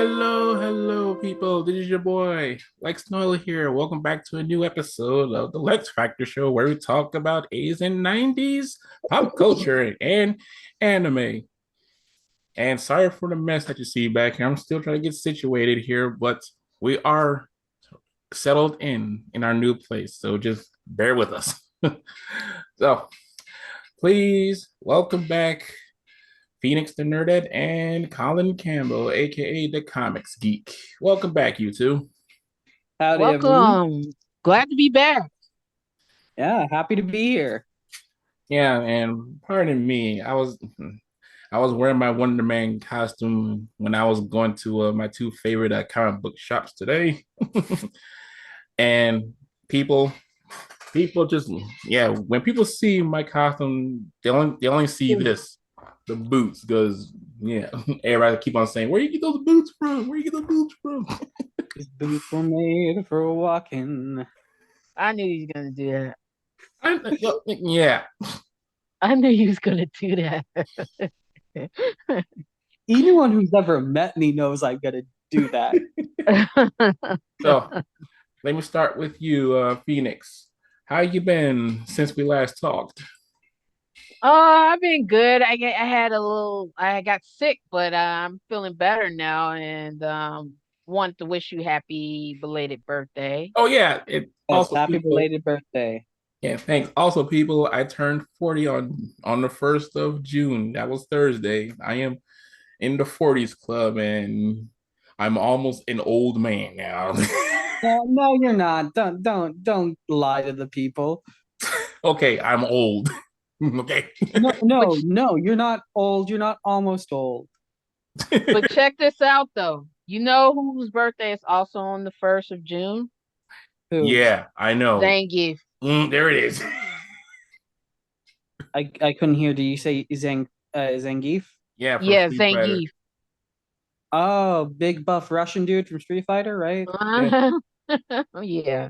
Hello, people. This is your boy, Lex Noel here. Welcome back to a new episode of the Lex Factor Show, where we talk about 80s and 90s pop culture and anime. And sorry for the mess that you see back here. I'm still trying to get situated here, but we are settled in our new place. So just bear with us. So please welcome back Phoenix the Nerdette and Colin Campbell, aka the Comics Geek. Welcome back, you two. Howdy, everyone. Welcome. Glad to be back. Yeah, happy to be here. Yeah, and pardon me, I was wearing my Wonder Man costume when I was going to my two favorite comic book shops today, and people, people just yeah, when people see my costume, they only see this, the boots, because yeah, everybody keep on saying, "Where you get those boots from? Where you get those boots from?" These boots were made for walking. I knew you was gonna do that. Yeah, I knew you was gonna do that. Anyone who's ever met me knows I'm gonna do that. so let me start with you, Phoenix. How you been since we last talked? I've been good. I got sick, but I'm feeling better now, and want to wish you happy belated birthday. Oh yeah, it Yes, also happy people. belated birthday. Yeah, thanks. Also, people, I turned 40 on the 1st of June. That was Thursday. I am in the 40s club, and I'm almost an old man now. No, no, you're not. Don't lie to the people. Okay, I'm old. Okay. No, But no, no, you're not old. You're not almost old. but check this out though. You know whose birthday is also on the 1st of June? Who? Yeah, I know. Zangief. There it is. I couldn't hear. Do you say Zangief? Yeah, from Yeah, Street Fighter. Zangief. Oh, big buff Russian dude from Street Fighter, right? Yeah, Yeah.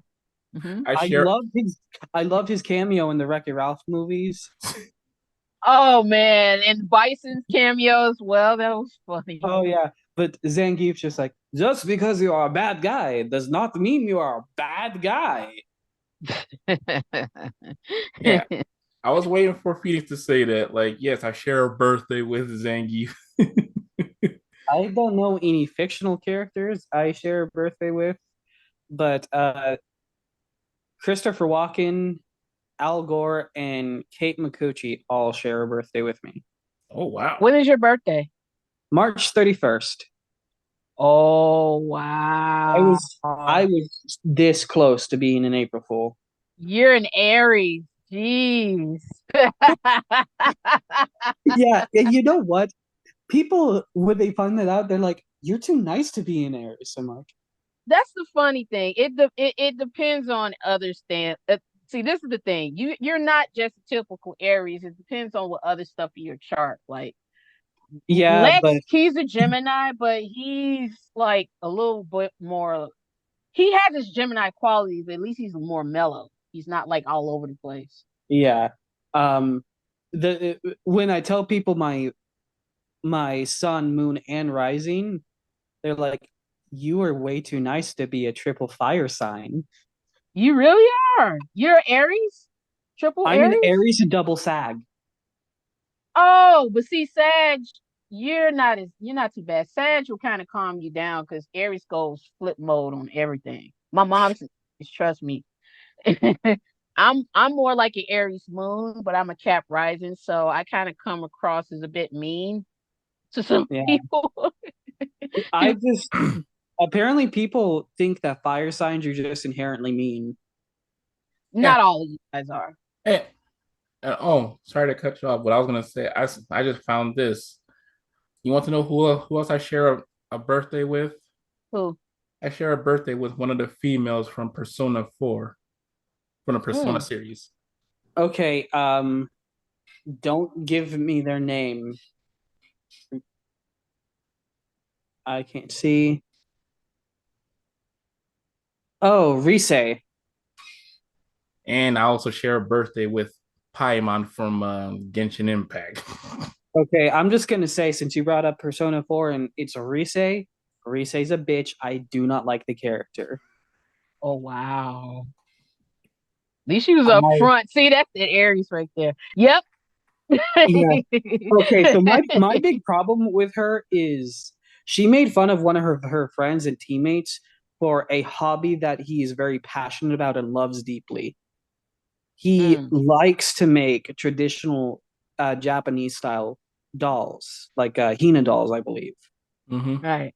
hmm I I share. love his I love his cameo in the Wreck-It Ralph movies. Oh man, and Bison's cameo as well. That was funny. Oh yeah, but Zangief's just like, just because you are a bad guy does not mean you are a bad guy. Yeah, I was waiting for Phoenix to say that. Like, yes, I share a birthday with Zangief. I don't know any fictional characters I share a birthday with, but Christopher Walken, Al Gore, and Kate Micucci all share a birthday with me. Oh wow. When is your birthday? March 31st. Oh I wow. was I was this close to being an April Fool. You're an Aries. Jeez. Yeah, and you know what? People when they find that out, they're like, "You're too nice to be in Aries." I'm like, That's the funny thing. It depends on other stand. See, this is the thing. You're not just a typical Aries. It depends on what other stuff in your chart. Like yeah, but Lex, he's a Gemini, but he's like a little bit more. He has his Gemini qualities. At least he's more mellow. He's not like all over the place. yeah. The when I tell people my sun, moon, and rising, they're like, "You are way too nice to be a triple fire sign." You really are. You're Aries, triple I'm an Aries. Aries and double Sag. Oh, but see, Sag, you're not too bad. Sag will kind of calm you down because Aries goes flip mode on everything. My mom says, trust me. I'm more like an Aries moon, but I'm a Cap rising, so I kind of come across as a bit mean to some Yeah, people. I just apparently people think that fire signs are just inherently mean. Yeah. Not all of you guys are. Hey, oh, sorry to cut you off. What I was gonna say, I just found this. You want to know who else I share a birthday with? Who? I share a birthday with one of the females from Persona 4, from the Persona Mm. series. Okay, don't give me their name. I can't see. Oh, Rise. And I also share a birthday with Paimon from Genshin Impact. Okay, I'm just gonna say since you brought up Persona 4 and it's Rise, Risei's a bitch. I do not like the character. Oh wow. At least she was up I front. See, that's that Aries right there. Yep. Yeah. Okay, so my big problem with her is she made fun of one of her friends and teammates for a hobby that he is very passionate about and loves deeply. He Mm, likes to make traditional Japanese style dolls, like Hina dolls, I believe. Mm-hmm. right.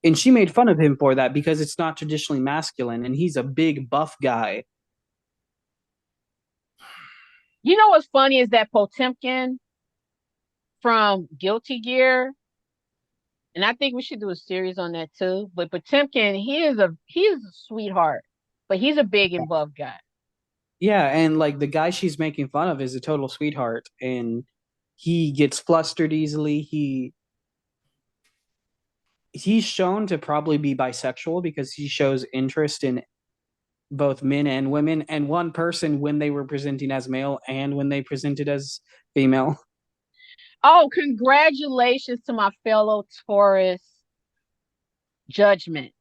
And she made fun of him for that because it's not traditionally masculine, and he's a big buff guy. You know what's funny is that Potemkin from Guilty Gear, and I think we should do a series on that too. But Potemkin, he is a sweetheart, but he's a big and buff guy. Yeah, and like the guy she's making fun of is a total sweetheart, and he gets flustered easily. He's shown to probably be bisexual because he shows interest in both men and women, and one person when they were presenting as male and when they presented as female. Oh, congratulations to my fellow Taurus Judgment.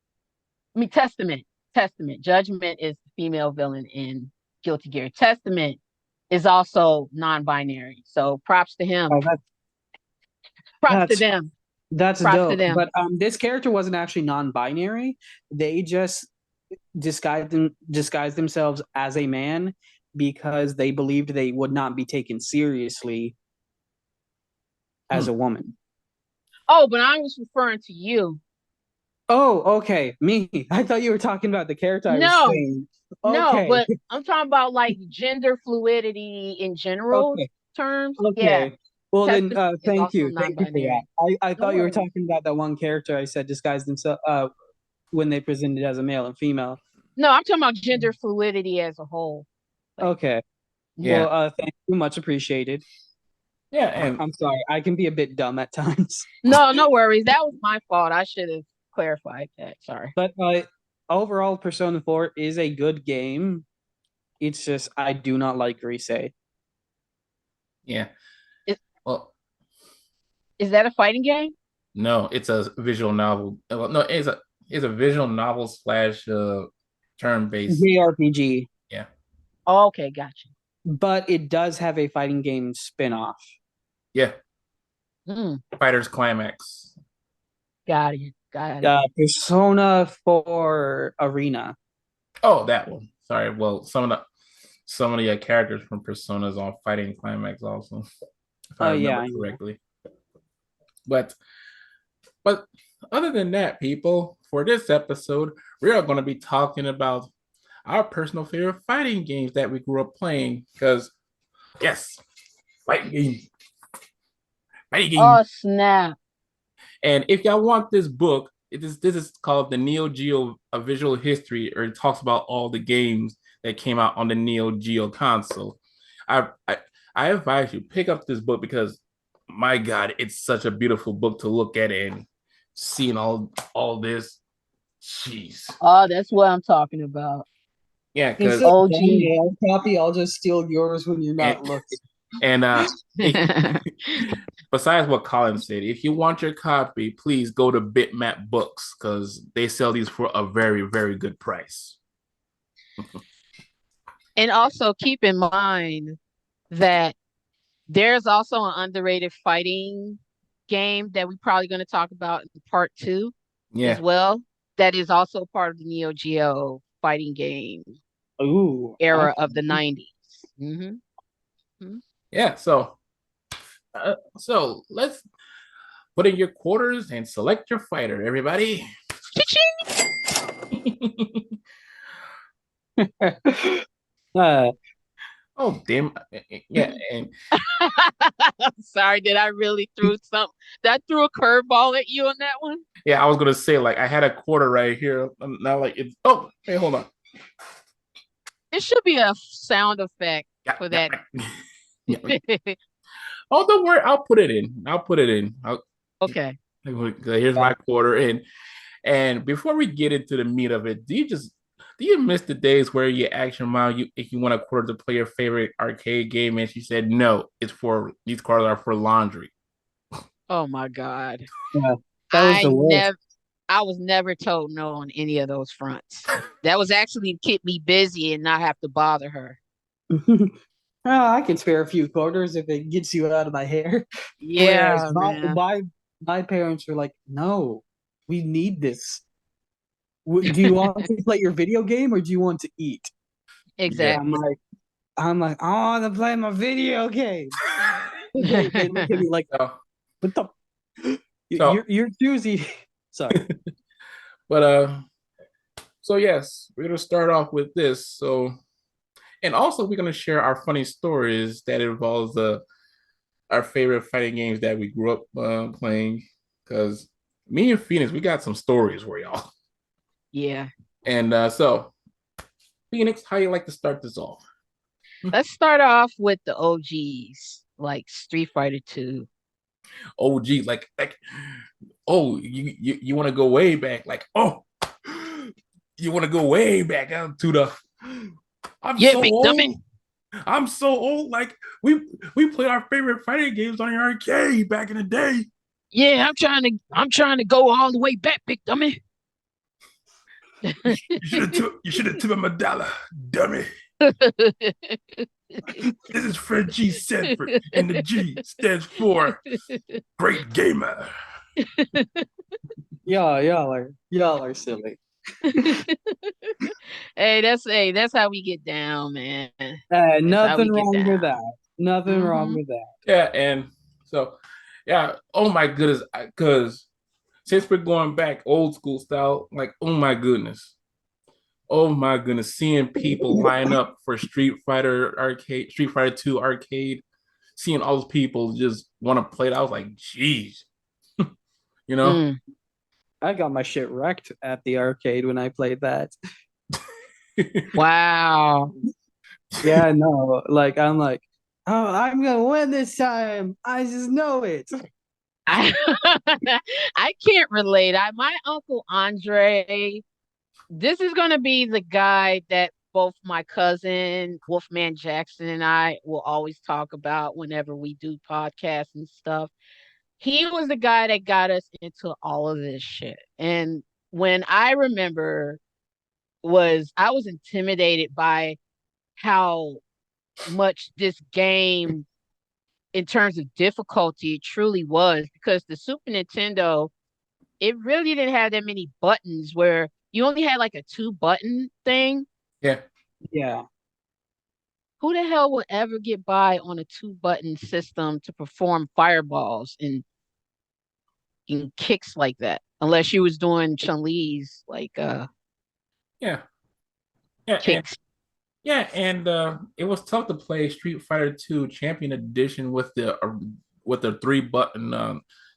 I mean Testament. Testament. Judgment is the female villain in Guilty Gear. Testament is also non-binary. So props to him. Oh, Props to that's them. that's Props to dope. them. But this character wasn't actually non-binary. They just disguised themselves as a man because they believed they would not be taken seriously Hmm. as a woman. Oh, but I was referring to you. Oh, okay. Me. I thought you were talking about the character I was No, saying. no, Okay. but I'm talking about like gender fluidity in general Okay. terms. Yeah, Okay. Well then, Testament is thank also you. Thank you for that. non-binary. I No thought you were worries. talking about that one character I said disguised themselves when they presented as a male and female. No, I'm talking about gender fluidity as a whole. Like, Okay. Yeah. Well, thank you. Much appreciated. Yeah. And I'm sorry. I can be a bit dumb at times. no, no worries. That was my fault. I should have clarified that. Sorry. But overall, Persona 4 is a good game. It's just I do not like Risei. yeah. Is, Well, is that a fighting game? no, it's a visual novel. Well, no, it's a visual novel slash turn based. JRPG. Yeah. Oh, okay, gotcha. But it does have a fighting game spin-off. Yeah. Mm, Fighter's Climax. got it. Got it. Persona 4 Arena. Oh, that one. Sorry. Well, some of the characters from Persona's on Fighting Climax also, if I Oh yeah, remember I know. correctly. But but other than that, people, for this episode, we are going to be talking about our personal favorite fighting games that we grew up playing. Because yes, fighting game, fighting game. Oh, snap. And if y'all want this book, this is called the Neo Geo A Visual History, or it talks about all the games that came out on the Neo Geo console. I I, I advise you pick up this book because my God, it's such a beautiful book to look at and seeing all this. Jeez, Oh, that's what I'm talking about. yeah, Instead because of OG. buying my copy, I'll just steal yours when you're and not looking. and besides what Collin said, if you want your copy, please go to Bitmap Books because they sell these for a very, very good price. And also keep in mind that there's also an underrated fighting game that we're probably going to talk about in part two as Yeah, well. That is also part of the Neo Geo fighting game Ooh, era of the okay. 90s. Mm-hmm. yeah. So let's put in your quarters and select your fighter, everybody. uh, Oh, damn. Yeah, and Sorry, did I really threw something? That threw a curveball at you on that one? yeah, I was gonna say like I had a quarter right here. Now like it's oh, hey, hold on. It should be a sound effect Yeah, for yeah, that. yeah. Oh, don't worry, I'll put it in. I'll put it in. Okay. Here's my quarter in. And before we get into the meat of it, do you miss the days where you asked your mom if you want a quarter to play your favorite arcade game and she said no, these quarters are for laundry. Oh my God. yeah, that was I the worst. never I was never told no on any of those fronts. That was actually to keep me busy and not have to bother her. Oh, I can spare a few quarters if it gets you out of my hair. Whereas Yeah, my man. my my parents were like, "No, we need this. Do you want to play your video game or do you want to eat?" Yeah. I'm Exactly. like, I want to play my video game. They look at me like, So, "What the? so You're choosy." Sorry. but so yes, we're gonna start off with this. So, and also we're gonna share our funny stories that involves our favorite fighting games that we grew up playing. Because me and Phoenix, we got some stories for y'all. Yeah. And so, Phoenix, how you like to start this off? Let's start off with the OGs, like Street Fighter 2. Oh, gee, like, oh, you want to go way back? Like, oh, you want to go way back to the. I'm Yeah, so big dummy. old. I'm so old. Like we played our favorite fighting games on the arcade back in the day. Yeah, I'm trying to go all the way back, big dummy. You should have tipped him a dollar, dummy. This is Fred G. Sanford, and the G stands for Great Gamer. Y'all are silly. Hey, that's how we get down, man. That's how we Nothing get wrong with down. that. Nothing wrong Hmm. with that. Yeah, and so yeah. Oh my goodness, because since we're going back old school style, like oh my goodness, seeing people line up for Street Fighter 2 arcade, seeing all those people just want to play it, I was like, geez, you know? Mm. I got my shit wrecked at the arcade when I played that. Wow. Yeah, no, like I'm like, oh, I'm gonna win this time. I just know it. I I can't relate. My uncle Andre, this is gonna be the guy that both my cousin Wolfman Jackson and I will always talk about whenever we do podcasts and stuff. He was the guy that got us into all of this shit. And when I remember was I was intimidated by how much this game in terms of difficulty it truly was because the Super Nintendo it really didn't have that many buttons where you only had like a two button thing. Yeah. Yeah. Who the hell would ever get by on a two button system to perform fireballs and kicks like that? Unless you was doing Chun Li's like Yeah. Yeah. And kicks. yeah, and it was tough to play Street Fighter 2 Champion Edition with the three button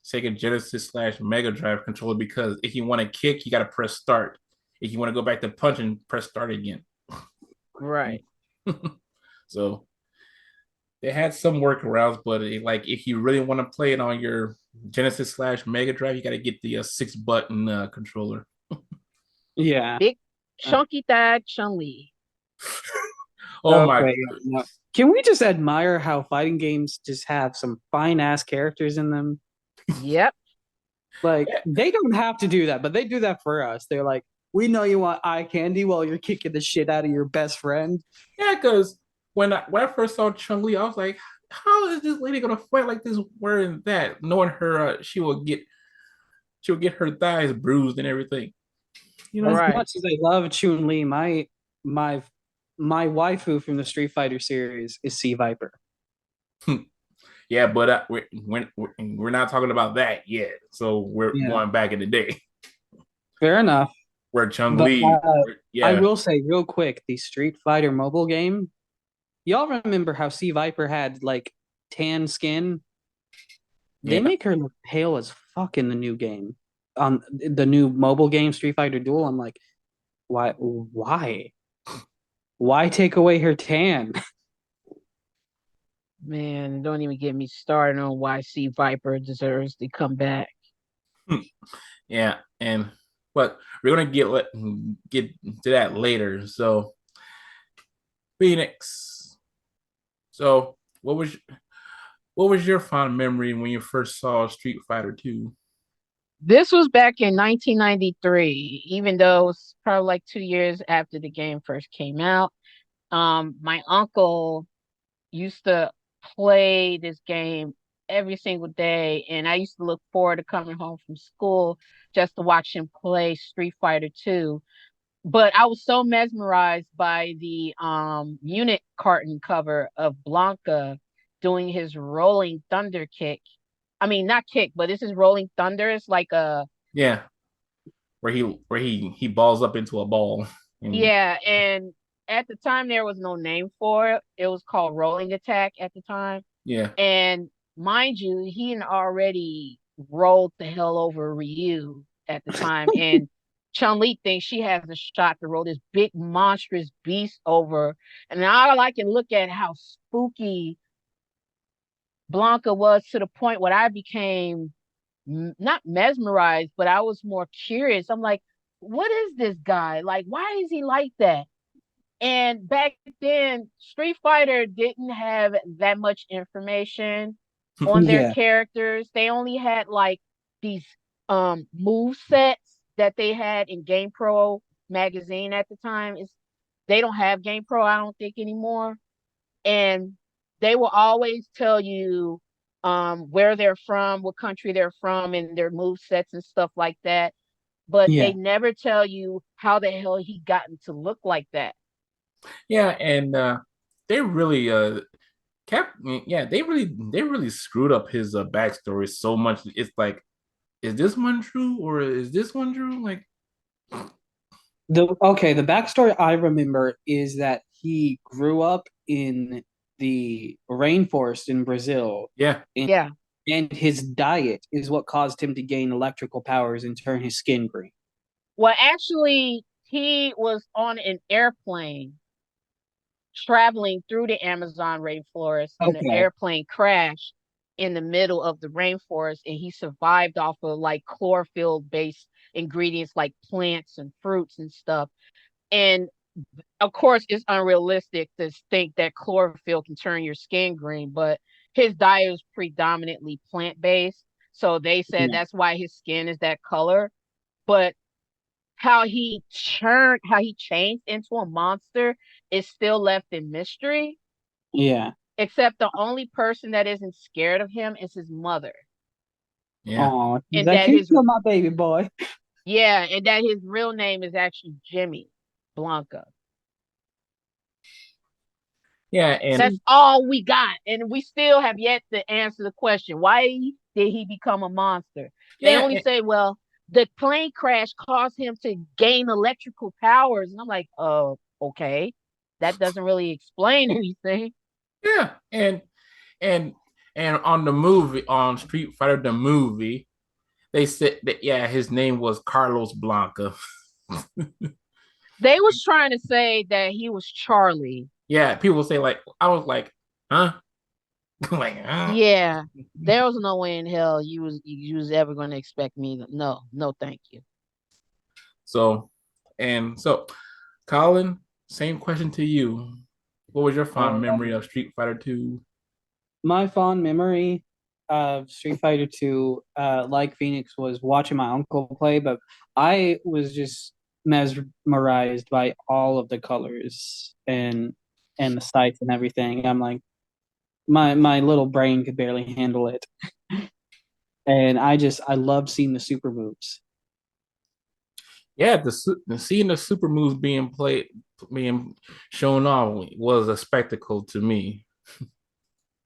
Sega Genesis / Mega Drive controller because if you want to kick, you got to press start. If you want to go back to punching, press start again. Right. So they had some workarounds, but like if you really want to play it on your Genesis / Mega Drive, you got to get the six button controller. Yeah. Big Uh, chunky thigh Chun Li. Oh my okay. No. Can we just admire how fighting games just have some fine ass characters in them? Yep. Like yeah, they don't have to do that, but they do that for us. They're like, we know you want eye candy while you're kicking the shit out of your best friend. yeah, because when I first saw Chun Li, I was like, how is this lady gonna fight like this wearing that, knowing her she will get her thighs bruised and everything, you As know? Right. much as I love Chun Li, my my waifu from the Street Fighter series is Sea Viper. Yeah, but we're not talking about that yet. So we're Yeah, going back in the day fair enough. where Chung But Li, I yeah, will say real quick, the Street Fighter mobile game. Y'all remember how Sea Viper had like tan skin? They yeah, make her look pale as fuck in the new game. On the new mobile game Street Fighter Duel, I'm like, why? Why take away her tan? Man, don't even get me started on why Sea Viper deserves to come back. yeah, and but we're gonna get to that later. So Phoenix. So what was your fond memory when you first saw Street Fighter 2? This was back in 1993, even though it was probably like 2 years after the game first came out. My uncle used to play this game every single day, and I used to look forward to coming home from school just to watch him play Street Fighter 2. But I was so mesmerized by the unit carton cover of Blanca doing his rolling thunder kick. I mean, not kick, but this is rolling thunder. It's like a Yeah, where he balls up into a ball. And yeah, and at the time there was no name for it. It was called rolling attack at the time. yeah. And mind you, he had already rolled the hell over Ryu at the time. And Chun Li thinks she has a shot to roll this big monstrous beast over. And all I can look at how spooky Blanca was to the point where I became not mesmerized, but I was more curious. I'm like, what is this guy? Like, why is he like that? And back then, Street Fighter didn't have that much information on their Yeah, characters. They only had like these move sets that they had in GamePro magazine at the time. They don't have GamePro, I don't think anymore. And they will always tell you where they're from, what country they're from, and their move sets and stuff like that. But they yeah, never tell you how the hell he gotten to look like that. Yeah, and they really kept yeah, they really screwed up his backstory so much. It's like, is this one true or is this one true? Like, the backstory I remember is that he grew up in the rainforest in Brazil, yeah, and, Yeah. and his diet is what caused him to gain electrical powers and turn his skin green. Well, actually, he was on an airplane traveling through the Amazon rainforest, and the Okay. airplane crashed in the middle of the rainforest, and he survived off of like chlorophyll based ingredients like plants and fruits and stuff. And of course, it's unrealistic to think that chlorophyll can turn your skin green, but his diet was predominantly plant based. So they said Yeah. that's why his skin is that color. But how he changed into a monster is still left in mystery. Yeah. Except the only person that isn't scared of him is his mother. yeah, Oh, And that that can't his kill my baby boy. yeah, and that his real name is actually Jimmy Blanca. yeah, and That's See, all we got. And we still have yet to answer the question. Why did he become a monster? They yeah, only say, well, the plane crash caused him to gain electrical powers. And I'm like, oh, okay. That doesn't really explain anything. yeah, and and on the movie, on Street Fighter the movie, they said that yeah, his name was Carlos Blanca. They was trying to say that he was Charlie. Yeah, people say like, I was like, huh? Like, huh? Yeah, there was no way in hell you was ever going to expect me to, no, no, thank you. So, and so, Colin, same question to you. What was your fond memory of Street Fighter 2? my fond memory of Street Fighter 2, like Phoenix, was watching my uncle play, but I was just mesmerized by all of the colors and the sights and everything. I'm like, my little brain could barely handle it. And I love seeing the super moves. Yeah, seeing the super moves being shown off was a spectacle to me.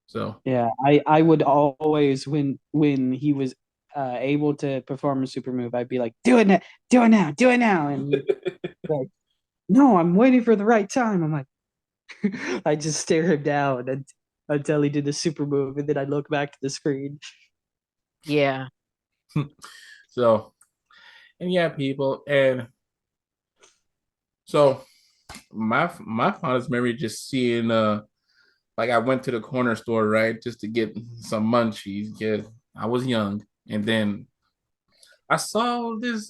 So, Yeah, I would always when he was able to perform a super move, I'd be like, do it now, do it now, do it now. And he'd be like, no, I'm waiting for the right time. I'm like, I just stare him down until he did the super move, and then I look back to the screen. Yeah. so, and yeah, people, and so my fondest memory just seeing like I went to the corner store, right, just to get some munchies because I was young, and then I saw this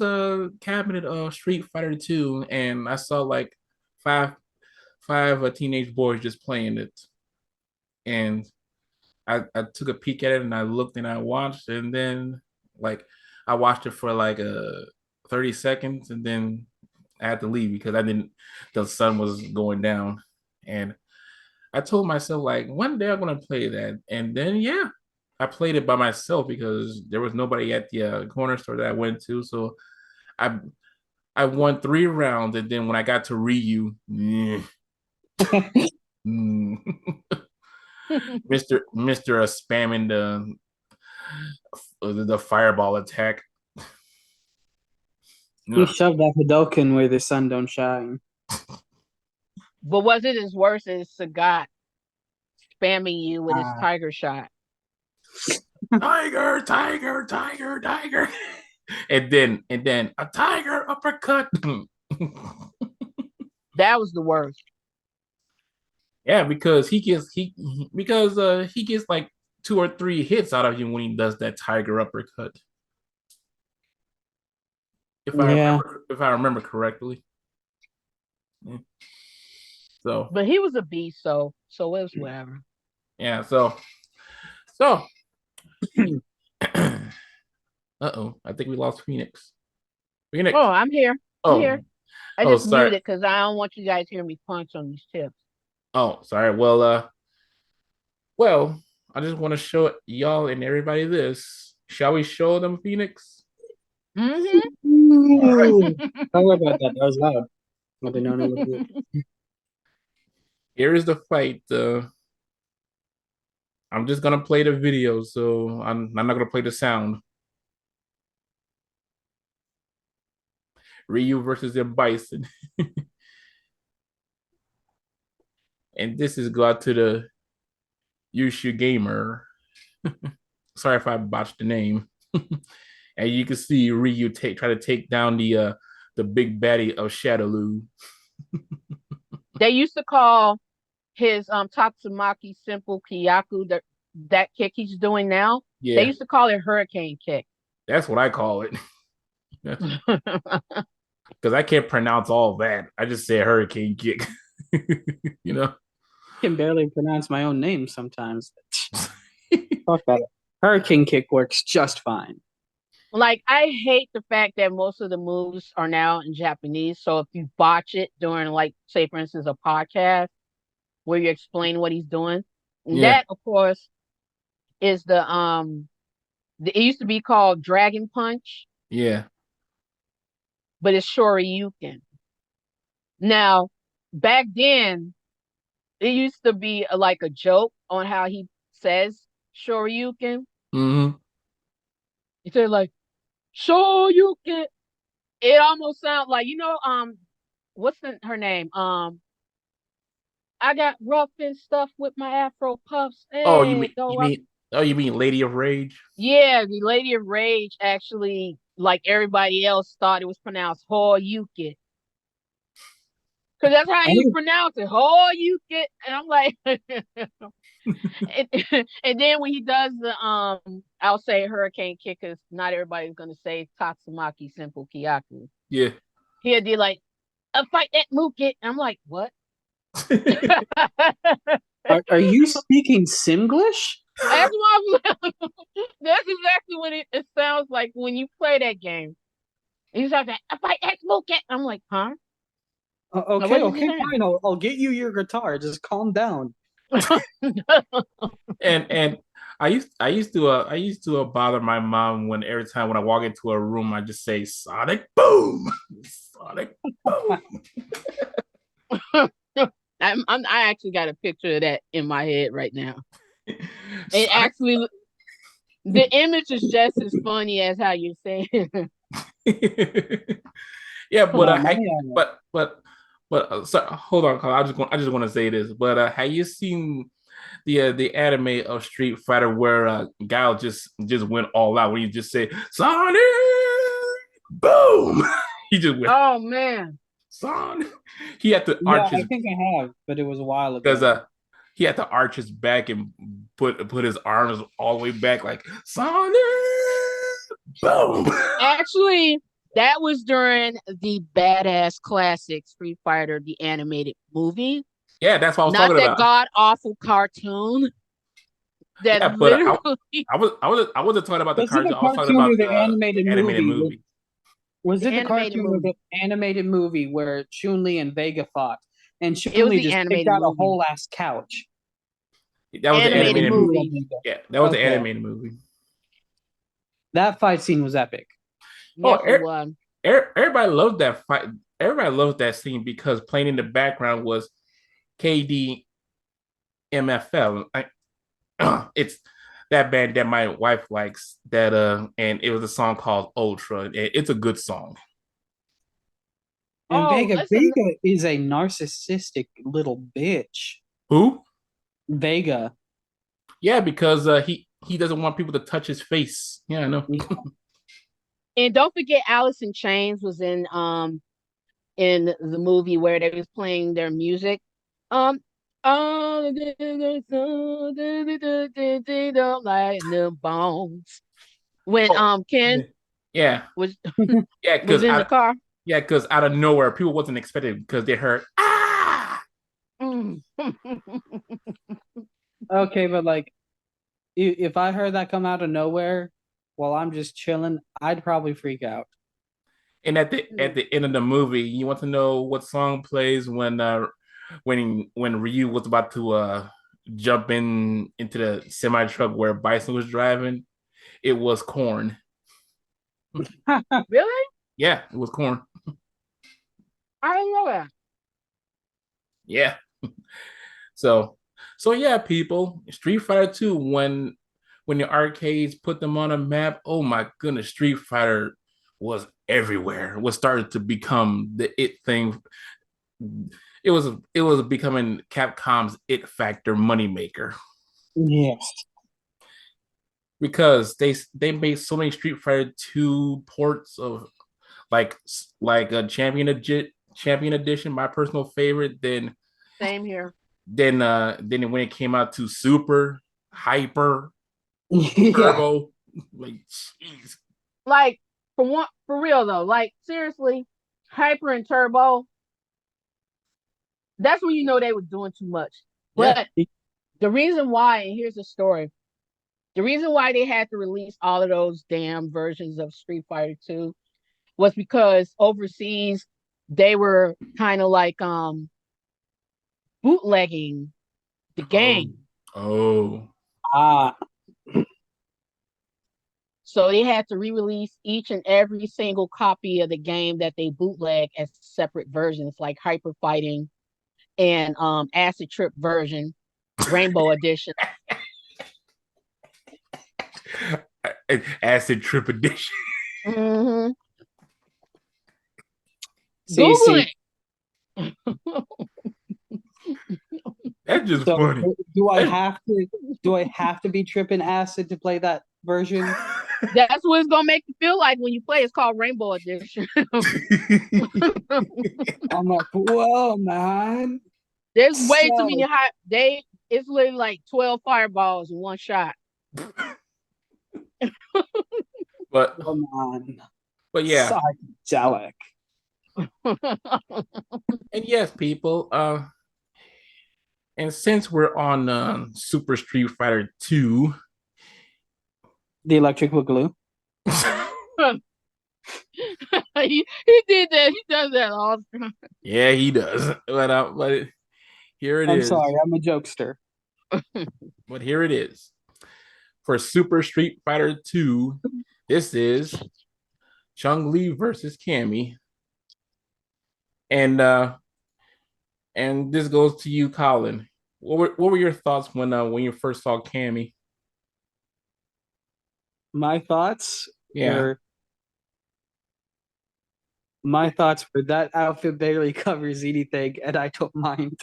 cabinet of Street Fighter 2, and I saw like five teenage boys just playing it, and I took a peek at it and I looked and I watched, and then like I watched it for like 30 seconds and then I had to leave because I didn't the sun was going down. And I told myself like one day I'm gonna play that. And then yeah, I played it by myself because there was nobody at the corner store that I went to. So I I won 3 rounds, and then when I got to Ryu, Mister spamming the fireball attack. He Ugh. shoved that Hadoken where the sun don't shine. But was it as worse as Sagat spamming you with his Ah, tiger shot? Tiger, tiger, tiger, tiger, and then a tiger uppercut. That was the worst. Yeah, because he gets like 2 or 3 hits out of you when he does that tiger uppercut. yeah. If I remember correctly. Yeah. So But he was a beast, so it was whatever. yeah, so uh-oh, I think we lost Phoenix. Phoenix. Oh, I'm here. I'm Oh, here. I oh, just sorry. muted because I don't want you guys to hear me punch on these tips. Oh, sorry. Well, I just want to show y'all and everybody this. Shall we show them Phoenix? Mm-hmm. All right. Ooh. Sorry about that. That was loud. I didn't know it would be. Here is the fight. I'm just gonna play the video, so I'm not gonna play the sound. Ryu versus the Bison. And this is go out to the Yushu Gamer. Sorry if I botched the name. And you can see Ryu try to take down the big baddie of Shadowloo. They used to call his Tatsumaki Simple Kyaku that kick he's doing now. They Yeah, used to call it Hurricane Kick. that's what I call it. Because I can't pronounce all that. I just say hurricane kick. you know. I can barely pronounce my own name sometimes. Fuck that. Hurricane kick works just fine. Like, I hate the fact that most of the moves are now in Japanese. So if you botch it during, like, say, for instance, a podcast where you explain what he's doing, Yeah, that, of course, is it used to be called Dragon Punch, yeah. but it's Shoryuken. Now, back then, it used to be like a joke on how he says Shoryuken. Mm-hmm. He said like Shoryuken. It almost sounds like what's her name? I got rough and stuff with my Afro puffs. Oh, Hey, go up. you mean Lady of Rage? Yeah, the Lady of Rage actually, like everybody else, thought it was pronounced Horyuken. Because that's how I you think pronounce it, Horyuken. And I'm like, and, and then when he does I'll say Hurricane Kick because not everybody's gonna say Tatsumaki Simple Kyaku. Yeah. He'll be like, "A fight that Mookie." I'm like, what? are you speaking Simglish? That's what that's exactly what it sounds like when you play that game. He's like, "A fight that Mookie." I'm like, huh? Now, Okay, what is he okay, saying? fine. I'll get you your guitar. Just calm down. And I used to bother my mom when every time when I walk into a room I just say Sonic Boom, Sonic Boom. I actually got a picture of that in my head right now. It Sonic. actually, the image is just as funny as how you're saying it. Yeah, but Oh man. so, hold on, Carl. I just want to say this. But have you seen the anime of Street Fighter where Guile just went all out when he just said Sonic Boom? He just went Oh man. Sonic. He had to Yeah, arch I his think I have, but it was a while because ago. he had to arch his back and put his arms all the way back like Sonic Boom. Actually, that was during the badass classic Street Fighter, the animated movie. Yeah, that's what I was Not talking that about. god awful cartoon. that Yeah, but literally I wasn't talking about the Was it the cartoon. I was talking cartoon about or the animated the animated movie? movie. Was the it the animated cartoon or the movie. animated movie where Chun-Li and Vega fought, and It was Chun-Li the just kicked animated out a movie. whole ass couch That was the and then Animated animated beat movie. up movie. Vega? Yeah, that was the Okay, animated movie. that fight scene was epic. Oh, Yes, it was. everybody loved that fight. Everybody loved that scene because playing in the background was KDMFL. It's that band that my wife likes. That and it was a song called Ultra. It's a good song. And Oh, listen, Vega is a narcissistic little bitch. Who? Vega. Yeah, because he doesn't want people to touch his face. Yeah, I know. and don't forget Alice in Chains was in the movie where they was playing their music. Um, all like the bones. When Oh, Ken yeah, was yeah, was in the car. because out of nowhere, people wasn't expecting because they heard ah. Mm. Okay, but like, if I heard that come out of nowhere while I'm just chilling, I'd probably freak out. And at the end of the movie, you want to know what song plays when Ryu was about to jump into the semi truck where Bison was driving? It was Corn. Really? Yeah, it was Corn. I didn't know that. Yeah. So yeah, people. Street Fighter 2, when the arcades put them on a map, oh my goodness, Street Fighter was everywhere. It was started to become the it thing. It was becoming Capcom's it factor moneymaker Yes. because they made so many Street Fighter 2 ports of like a champion edition, my personal favorite. Same here. Then when it came out to Super, Hyper, Yeah. Turbo, like jeez. Like for real though. Like seriously, Hyper and Turbo. That's when you know they were doing too much. Yeah. But the reason why, and here's the story. The reason why they had to release all of those damn versions of Street Fighter 2 was because overseas they were kind of like bootlegging the Oh. game. Oh. Ah, So they had to re-release each and every single copy of the game that they bootleg as separate versions, like Hyper Fighting and Acid Trip version, Rainbow Edition. Acid Trip Edition. Mm-hmm. see, Google see. it. That's just So funny. do I That's... have to? Do I have to be tripping acid to play that version? That's what it's gonna make you feel like when you play. It's called Rainbow Edition. I'm like, whoa, man. There's way too many So high. They it's literally like 12 fireballs in one shot. but come on, yeah, psychedelic. and yes, people. And since we're on Super Street Fighter 2, The electrical glue. he did that. He does that all the time. yeah, he does. But here it I'm is. sorry, I'm a jokester. But here it is. For Super Street Fighter 2, this is Chun-Li versus Cammy. And this goes to you, Collin. What were your thoughts when you first saw Cammy? My thoughts Yeah. were my thoughts were that outfit barely covers anything, and I don't mind.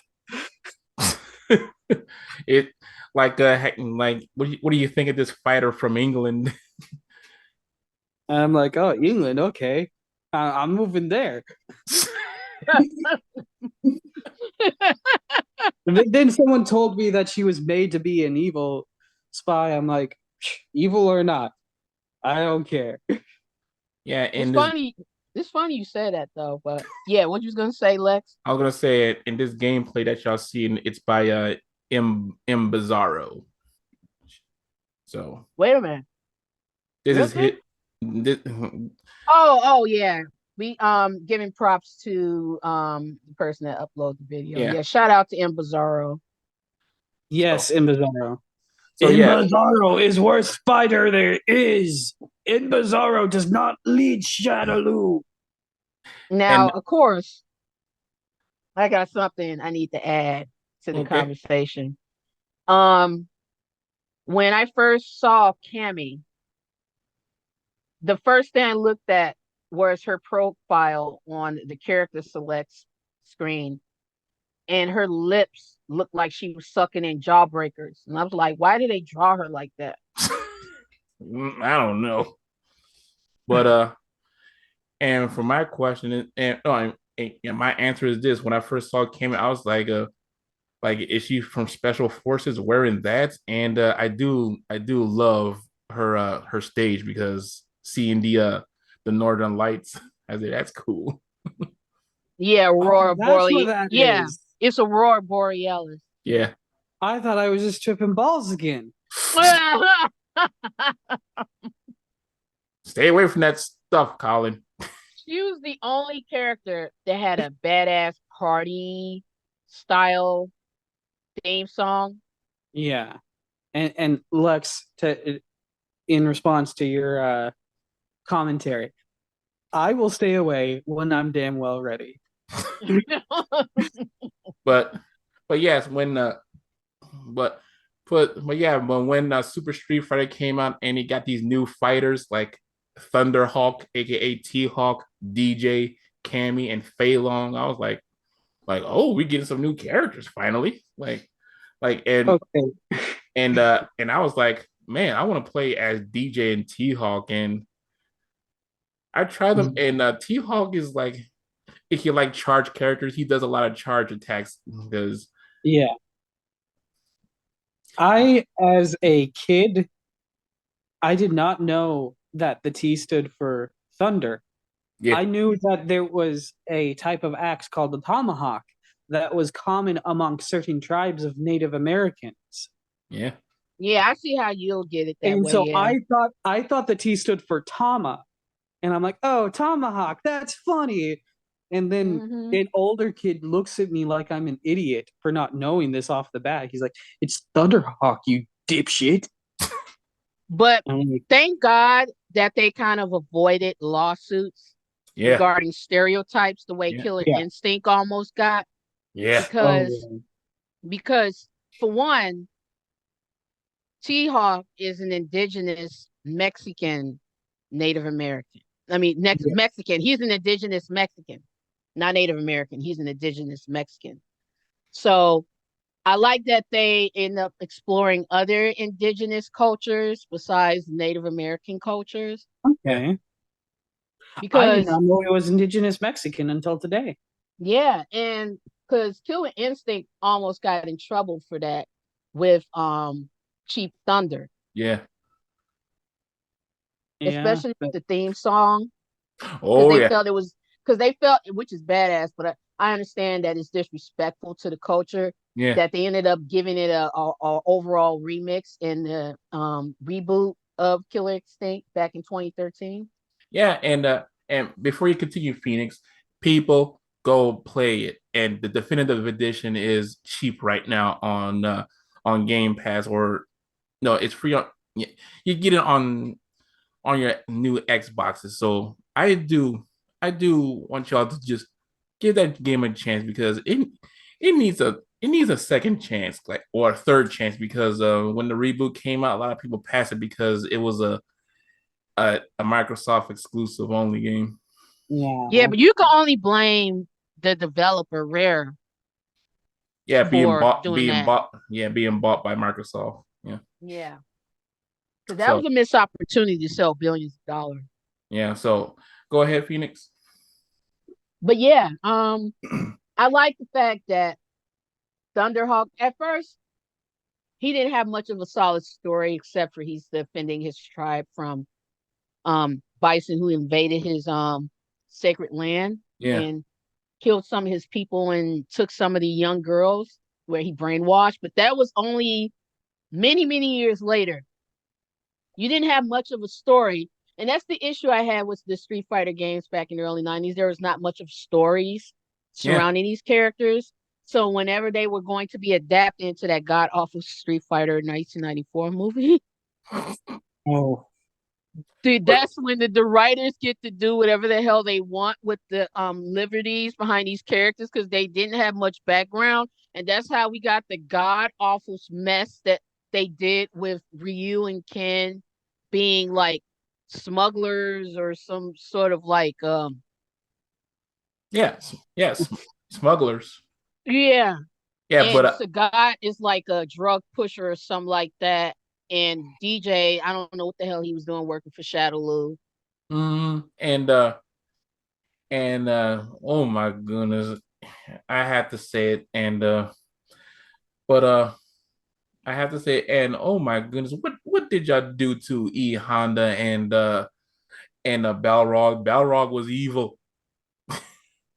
It like what do you think of this fighter from England? And I'm like, oh, England, okay, I'm moving there. Then someone told me that she was made to be an evil spy. I'm like, evil or not, I don't care. Yeah, It's and this funny. It's funny you said that though, but yeah, what you was gonna say, Lex? I was gonna say it in this gameplay that y'all seen, it's by M Bizarro. So Wait a minute. this Real is quick. hit. This, Oh yeah. We giving props to the person that uploaded the video. yeah. Yeah, shout out to M Bizarro. Yes, So in Bizarro. so yeah. Bizarro is worst spider there is. In Bizarro does not lead Shadaloo. Now, And of course, I got something I need to add to the okay. conversation. Um, when I first saw Cammy, the first thing I looked at was her profile on the character selects screen, and her lips looked like she was sucking in jawbreakers. And I was like, why did they draw her like that? I don't know. But and for my question and my answer is this: when I first saw Kim, I was like, is she from Special Forces wearing that? And I do love her stage because seeing the Northern Lights, I said that's cool. Yeah, Oh, Aurora that's what Borealis. that Yeah, is. it's Aurora Borealis. Yeah. I thought I was just tripping balls again. Stay away from that stuff, Collin. She was the only character that had a badass party style theme song. Yeah. And Lex, to in response to your commentary, I will stay away when I'm damn well ready. But but yes, when but but when Super Street Fighter came out and he got these new fighters like Thunderhawk, aka T Hawk, DJ, Cammy, and Fei Long, I was like, oh, we getting some new characters finally. Like Okay. and I was like, man, I want to play as DJ and T Hawk, and I tried them, and T Hawk is like, if you like charge characters, he does a lot of charge attacks because Yeah. I, as a kid, I did not know that the T stood for thunder. yeah, I knew that there was a type of axe called the tomahawk that was common among certain tribes of Native Americans. yeah, Yeah, I see how you'll get it that And way. so Yeah. I thought the T stood for Tama. And I'm like, oh, tomahawk, that's funny. And then Hmm. an older kid looks at me like I'm an idiot for not knowing this off the bat. He's like, it's Thunderhawk, you dipshit. But I'm like, thank God that they kind of avoided lawsuits yeah, regarding stereotypes the way yeah, Killer yeah. Instinct almost got yeah, Oh, because because for one, T-Hawk is an indigenous Mexican Native American. I mean, next yeah. Mexican. He's an indigenous Mexican, not Native American. He's an indigenous Mexican. So I like that they end up exploring other indigenous cultures besides Native American cultures yeah, Okay. I did because not know it was indigenous Mexican until today. yeah, and because Killer Instinct almost got in trouble for that with Chief Thunder, Yeah. especially But with the theme song because oh they yeah, felt it was because they felt which is badass, but I understand that it's disrespectful to the culture yeah, that they ended up giving it a overall remix in the reboot of Killer Instinct back in 2013. yeah, and before you continue, Phoenix, people go play it, and the definitive edition is cheap right now on Game Pass, or no, it's free on. Yeah, you get it on your new Xboxes. So I do want y'all to just give that game a chance because it needs a second chance, like, or a third chance, because when the reboot came out, a lot of people passed it because it was a Microsoft exclusive only game. Yeah, yeah. but you can only blame the developer Rare Yeah, for doing that. being bought by Microsoft. Yeah. Yeah, because that was So a missed opportunity to sell billions of dollars. yeah, so go ahead, Phoenix. But yeah, I like the fact that Thunderhawk at first he didn't have much of a solid story except for he's defending his tribe from bison who invaded his sacred land Yeah. and killed some of his people and took some of the young girls where he brainwashed. But that was only many years later You didn't have much of a story. And that's the issue I had with the Street Fighter games back in the early 90s. There was not much of stories Yeah. surrounding these characters. So whenever they were going to be adapted into that god awful Street Fighter 1994 movie, Oh, dude, that's when the writers get to do whatever the hell they want with the liberties behind these characters because they didn't have much background. And that's how we got the god awful mess that they did with Ryu and Ken being like smugglers or some sort of like Yes. Yes. Smugglers. yeah. Yeah, but And Sagat is like a drug pusher or something like that. And DJ, I don't know what the hell he was doing working for Shadow Lu. and oh my goodness, I had to say it, and but I have to say, and oh my goodness, what did y'all do to E Honda and Balrog? Balrog was evil.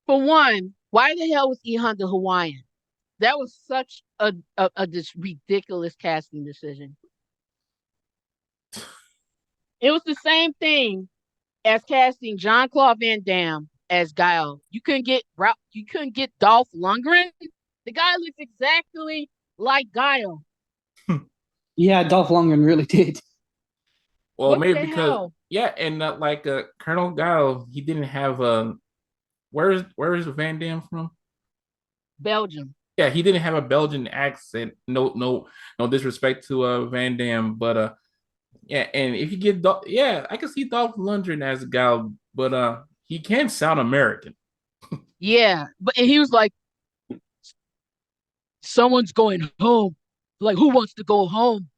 For one, why the hell was E Honda Hawaiian? That was such a this ridiculous casting decision. It was the same thing as casting John Claude Van Damme as Guile. You couldn't get Dolph Lundgren. The guy looks exactly like Guile. yeah, Dolph Lundgren really did. Well, What maybe the because hell? yeah, and like Colonel Guile, he didn't have where is Van Damme from? Belgium. Yeah, he didn't have a Belgian accent. No disrespect to Van Damme, but yeah, and if you get yeah, I can see Dolph Lundgren as a guy, but he can sound American. Yeah, but and he was like, someone's going home. Like, who wants to go home?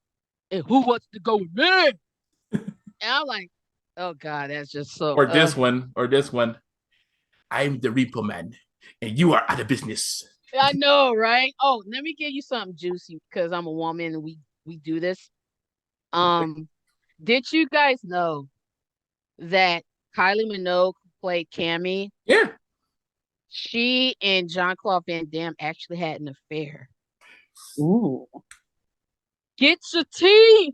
And who wants to go with me? And I'm like, oh God, that's just so Or this one. I'm the Repo Man, and you are out of business. I know, right? Oh, let me give you something juicy because I'm a woman and we do this. Um, did you guys know that Kylie Minogue who played Cammy, Yeah. she and Jean Claude Van Damme actually had an affair? Ooh. Get your tea,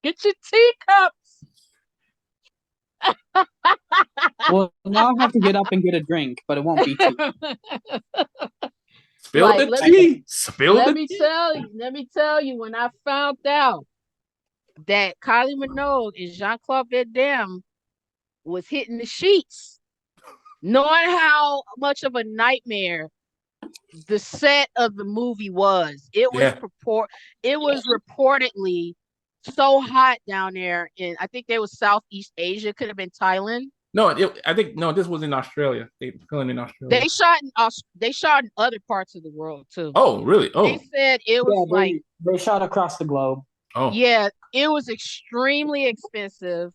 get your teacups. Well, now I have to get up and get a drink, but it won't be tea. Spill Like, the tea. Spill the tea. let me tell you, when I found out that Kylie Minogue and Jean Claude Van Damme was hitting the sheets, knowing how much of a nightmare the set of the movie was. Yeah. It was reportedly so hot down there in I think they was Southeast Asia, could have been Thailand. No, I think no. This was in Australia. They filmed in Australia. They shot in other parts of the world too. Oh, really? They Oh, said it was Yeah, like they shot across the globe. oh. yeah, it was extremely expensive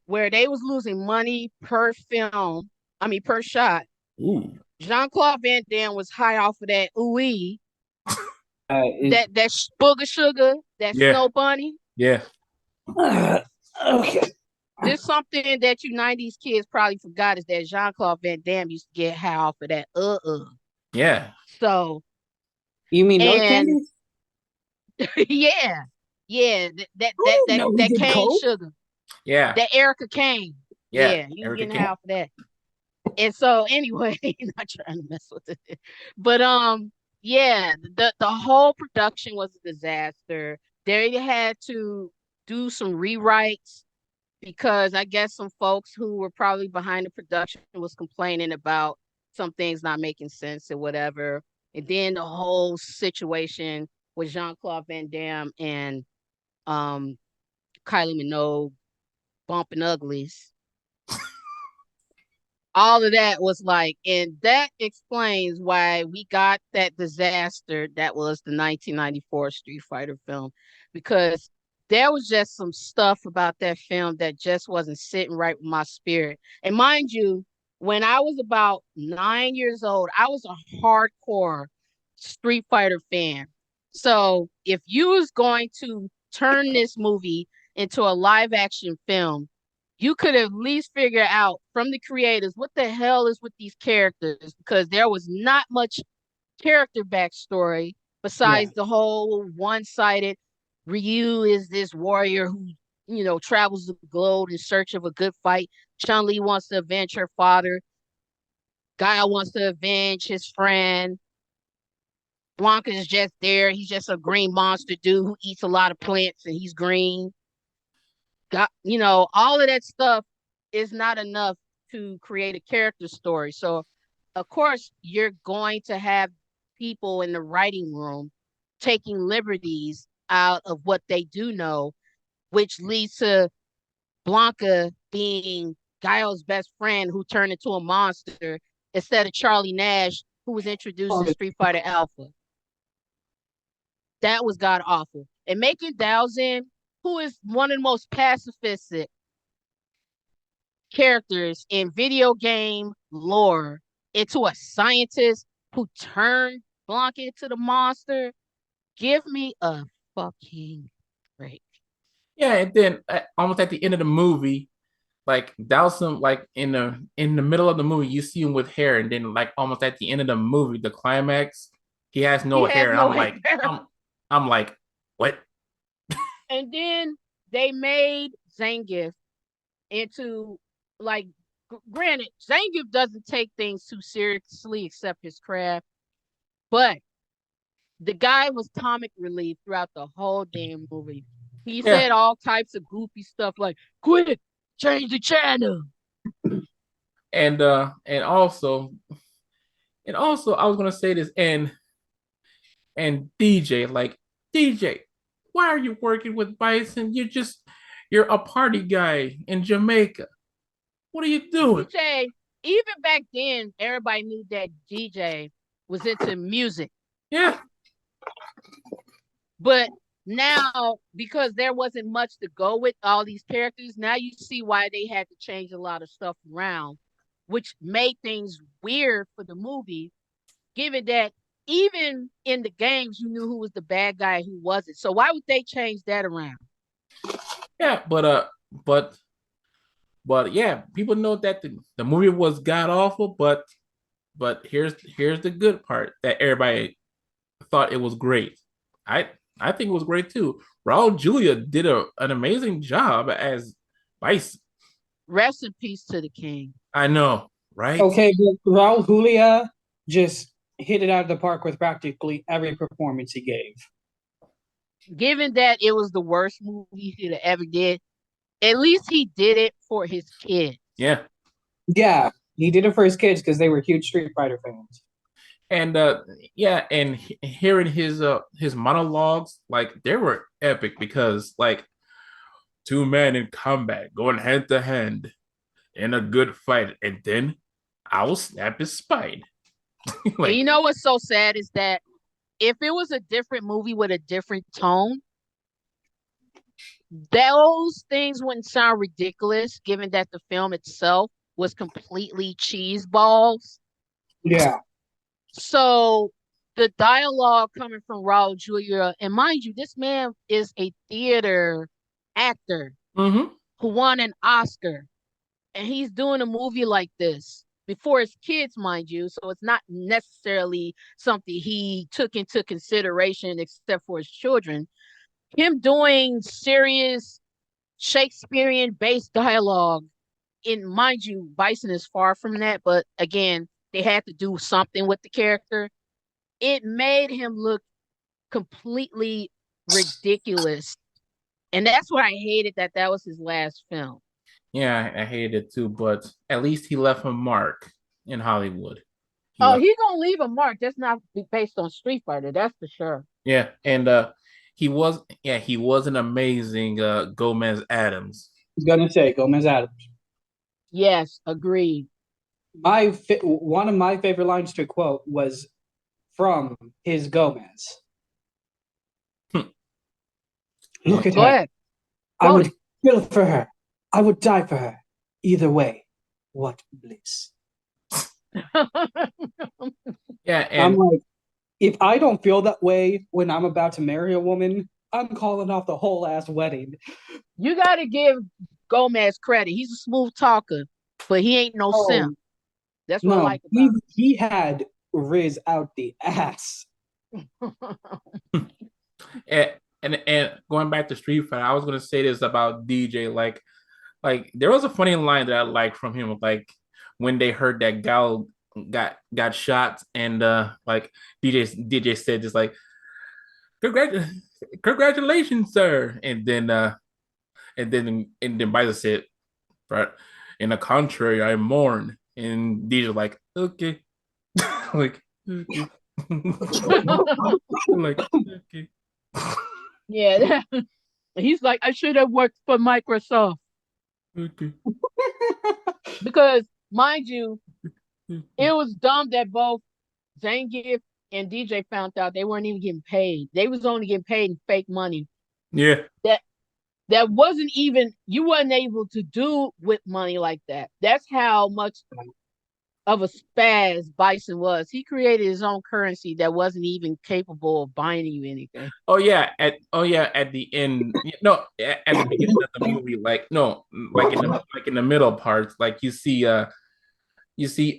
where they was losing money per film. I mean per shot. Ooh. Jean-Claude Van Damme was high off of that ooey, It, that booger sugar, that Yeah. snow bunny. Yeah. okay. There's something that you 90s kids probably forgot is that Jean-Claude Van Damme used to get high off of that Yeah. So You mean no and candy? yeah, yeah, No, he that did cane coke? sugar, Yeah. that Erica Kane. Yeah. Yeah, you was Erica getting Kane. high off of that. And so anyway, not trying to mess with it. But yeah, the whole production was a disaster. They had to do some rewrites because I guess some folks who were probably behind the production was complaining about some things not making sense or whatever. And then the whole situation with Jean-Claude Van Damme and um Kylie Minogue bumping uglies, all of that was like, and that explains why we got that disaster that was the 1994 Street Fighter film, because there was just some stuff about that film that just wasn't sitting right with my spirit. And mind you, when I was about 9 years old, I was a hardcore Street Fighter fan. So if you was going to turn this movie into a live action film, you could at least figure out from the creators what the hell is with these characters, because there was not much character backstory besides the whole one-sided Ryu is this warrior who travels the globe in search of a good fight. Chun-Li wants to avenge her father. Guile wants to avenge his friend. Blanca is just there. He's just a green monster dude who eats a lot of plants and he's green. All of that stuff is not enough to create a character story. So, of course, you're going to have people in the writing room taking liberties out of what they do know, which leads to Blanca being Guile's best friend who turned into a monster instead of Charlie Nash, who was introduced in Street Fighter Alpha. That was god awful. And making Dowson, who is one of the most pacifistic characters in video game lore, into a scientist who turned Blanca into the monster, give me a fucking break. Yeah, and then almost at the end of the movie, like Dowson, like in the middle of the movie, you see him with hair, and then like almost at the end of the movie, the climax, he has He no has hair, and no I'm like, hair. I'm like, what? And then they made Zangief into like granted, Zangief doesn't take things too seriously except his craft, but the guy was comic relief throughout the whole damn movie. He Yeah, said all types of goofy stuff like "Quit, change the channel." and and also I was gonna say this, and DJ, like DJ, why are you working with Bison? You're a party guy in Jamaica. What are you doing? DJ, even back then, everybody knew that DJ was into music, Yeah, but now because there wasn't much to go with all these characters, now you see why they had to change a lot of stuff around, which made things weird for the movie, given that even in the games you knew who was the bad guy, who wasn't. So why would they change that around? yeah, but yeah, people know that the movie was god awful, but here's the good part that everybody thought it was great. I I think it was great too. Raul Julia did an amazing job as Vice. Rest in peace to the king. I know, right? Okay, but Raul Julia just hit it out of the park with practically every performance he gave. Given that it was the worst movie he ever did, at least he did it for his kids. Yeah. Yeah, he did it for his kids because they were huge Street Fighter fans. And yeah, and hearing his monologues, like they were epic because like two men in combat going hand to hand in a good fight, and then I will snap his spine. And Like, you know what's so sad is that if it was a different movie with a different tone, those things wouldn't sound ridiculous, given that the film itself was completely cheese balls. Yeah. So the dialogue coming from Raul Julia, and mind you, this man is a theater actor mm-hmm. who won an Oscar, and he's doing a movie like this before his kids, mind you. So it's not necessarily something he took into consideration except for his children. Him doing serious Shakespearean based dialogue, in mind you, Bison is far from that, but again, they had to do something with the character. It made him look completely ridiculous. And that's what I hated, that was his last film. Yeah, I hated it too, but at least he left a mark in Hollywood. He Oh, left, he gonna leave a mark. That's not based on Street Fighter, that's for sure. yeah, and he was an amazing Gomez Adams. I was gonna say Gomez Adams. Yes, agreed. One of my favorite lines to quote was from his Gomez. Look at Go her. ahead. I Quote would kill for her. I would die for her. Either way, what bliss. it. Yeah, I'm and like, if I don't feel that way when I'm about to marry a woman, I'm calling off the whole ass wedding. You gotta give Gomez credit. He's a smooth talker, but he ain't no Oh, simp. That's what I no, like about he had Riz out the ass. him. and, and going back to Street Fighter, I was gonna say this about DJ. Like there was a funny line that I liked from him, like when they heard that Gal got shot, and like DJ said just like Congrat- congratulations, sir, and then Bison said, right, in the contrary, I mourn, and DJ like okay, like okay, like okay. Yeah. He's like, I should have worked for Microsoft Okay. because, mind you, it was dumb that both Zangief and DJ found out they weren't even getting paid. They was only getting paid in fake money. Yeah. That that wasn't even you wasn't able to do with money like that. That's how much of a spaz Bison was. He created his own currency that wasn't even capable of buying you anything. At the end, no, at the beginning of the movie, like no, like in the middle parts, like you see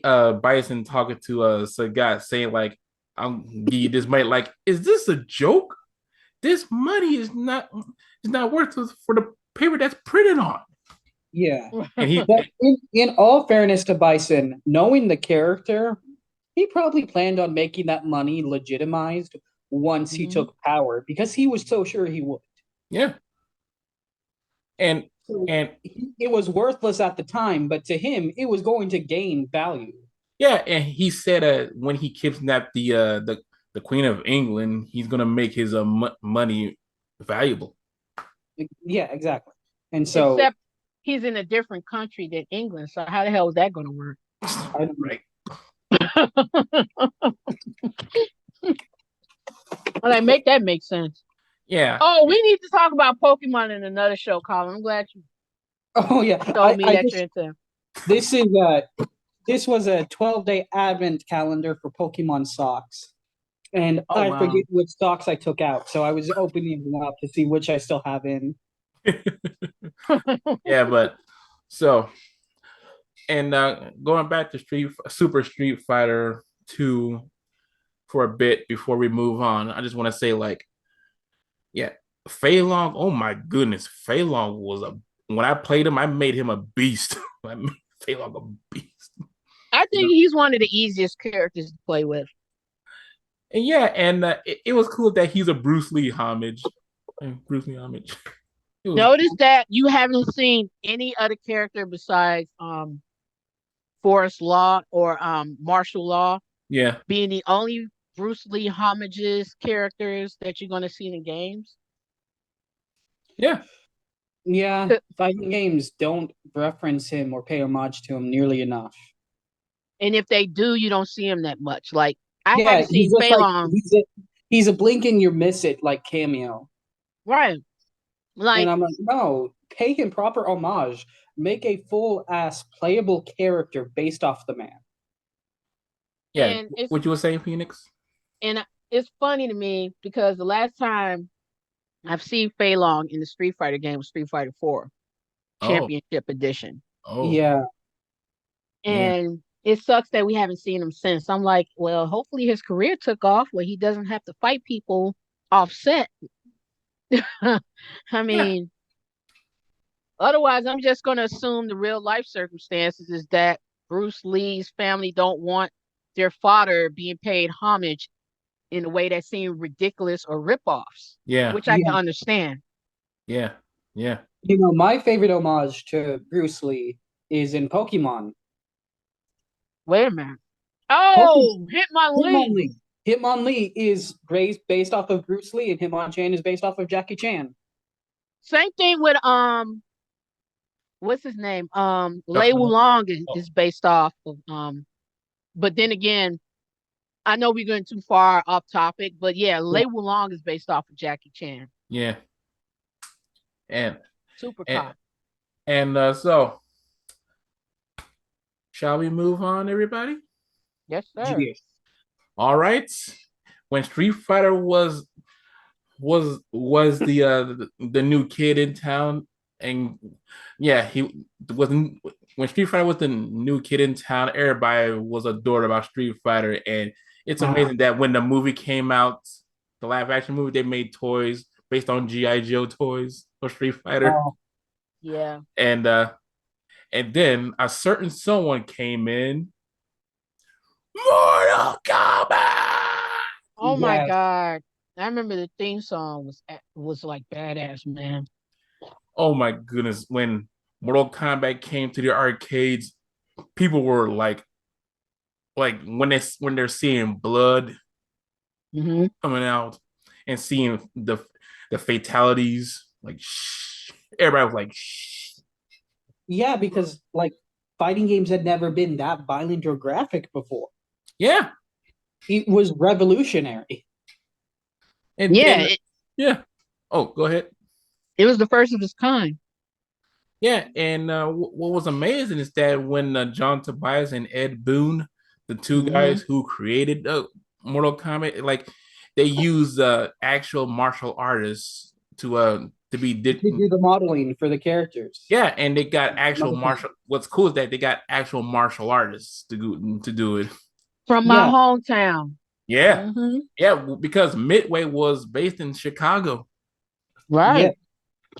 Bison talking to Sagat saying like, "I'll give you this money." Like, is this a joke? This money is not worth it for the paper that's printed on. Yeah. And he, But in all fairness to Bison, knowing the character, he probably planned on making that money legitimized once he Mhm. took power because he was so sure he would. yeah, and So and it was worthless at the time, but to him, it was going to gain value. yeah, and he said when he kidnapped the Queen of England, he's gonna make his money valuable. Yeah, exactly. And so, Except he's in a different country than England. So how the hell is that going to work? Right. Like, make that make sense. Yeah. Oh, we need to talk about Pokemon in another show, Colin. I'm glad you oh yeah, told me that you're into. this is this was a 12-day advent calendar for Pokemon socks. And Oh I wow. forget which stocks I took out. So I was opening them up to see which I still have in. Yeah, but so and going back to Super Street Fighter 2 for a bit before we move on, I just want to say like, yeah, Fei Long, oh my goodness, Fei Long was a when I played him, I made him a beast. I made Fei Long a beast. I You think know? he's one of the easiest characters to play with. And yeah, and it was cool that he's a Bruce Lee homage. Bruce Lee homage. It was Notice that you haven't seen any other character besides Forrest Law or Martial Law yeah, being the only Bruce Lee homages characters that you're going to see in the games. yeah, Yeah, fighting games don't reference him or pay homage to him nearly enough. And if they do, you don't see him that much. Like I Yeah, haven't seen he's just Fei like Long. he's a blink and you miss it like cameo. Right. And Like, I'm like, no, pay him proper homage. Make a full ass playable character based off the man. yeah. and it's What you were saying, Phoenix? and it's funny to me because the last time I've seen Fei Long in the Street Fighter game was Street Fighter 4 Oh, Championship Edition. oh, Yeah. yeah, And it sucks that we haven't seen him since. I'm like, well, hopefully his career took off where he doesn't have to fight people offset. I yeah, mean, otherwise, I'm just going to assume the real life circumstances is that Bruce Lee's family don't want their father being paid homage in a way that seemed ridiculous or ripoffs, yeah, which I can Yeah. understand. yeah, yeah. You know, my favorite homage to Bruce Lee is in Pokemon. Wait a minute. Pokemon Oh, Hitmonlee. Hitmonlee. Hitmonlee is based off of Bruce Lee, and Hitmonchan is based off of Jackie Chan. Same thing with what's his name? Lei Dr. Wulong Oh, is based off of but then again, I know we're going too far off topic, but yeah, Yeah. Lei Wulong is based off of Jackie Chan. yeah, and Super and cop. so shall we move on, everybody? Yes, sir. Yes. All right. When Street Fighter was the new kid in town, and yeah, he wasn't when Street Fighter was the new kid in town. Everybody was adored about Street Fighter, and it's amazing that when the movie came out, the live action movie, they made toys based on GI Joe toys or Street Fighter, Oh, Yeah. and uh, and then a certain someone came in, Mortal Kombat. Oh my yes. God. I remember the theme song was like badass, man. Oh my goodness! When Mortal Kombat came to the arcades, people were like when they're seeing blood Hmm. coming out and seeing the fatalities, like shh, everybody was like shh. Yeah, because like fighting games had never been that violent or graphic before. Yeah, It was revolutionary. and Yeah, then yeah. Oh, go ahead. it was the first of its kind. Yeah, and what was amazing is that when John Tobias and Ed Boon, the two Hmm. guys who created Mortal Kombat, like they used actual martial artists to be To do the modeling for the characters. yeah, and they got actual Another thing. martial. What's cool is that they got actual martial artists to do it. From my Yeah, hometown. Yeah, Hmm. yeah, because Midway was based in Chicago. yeah. Right.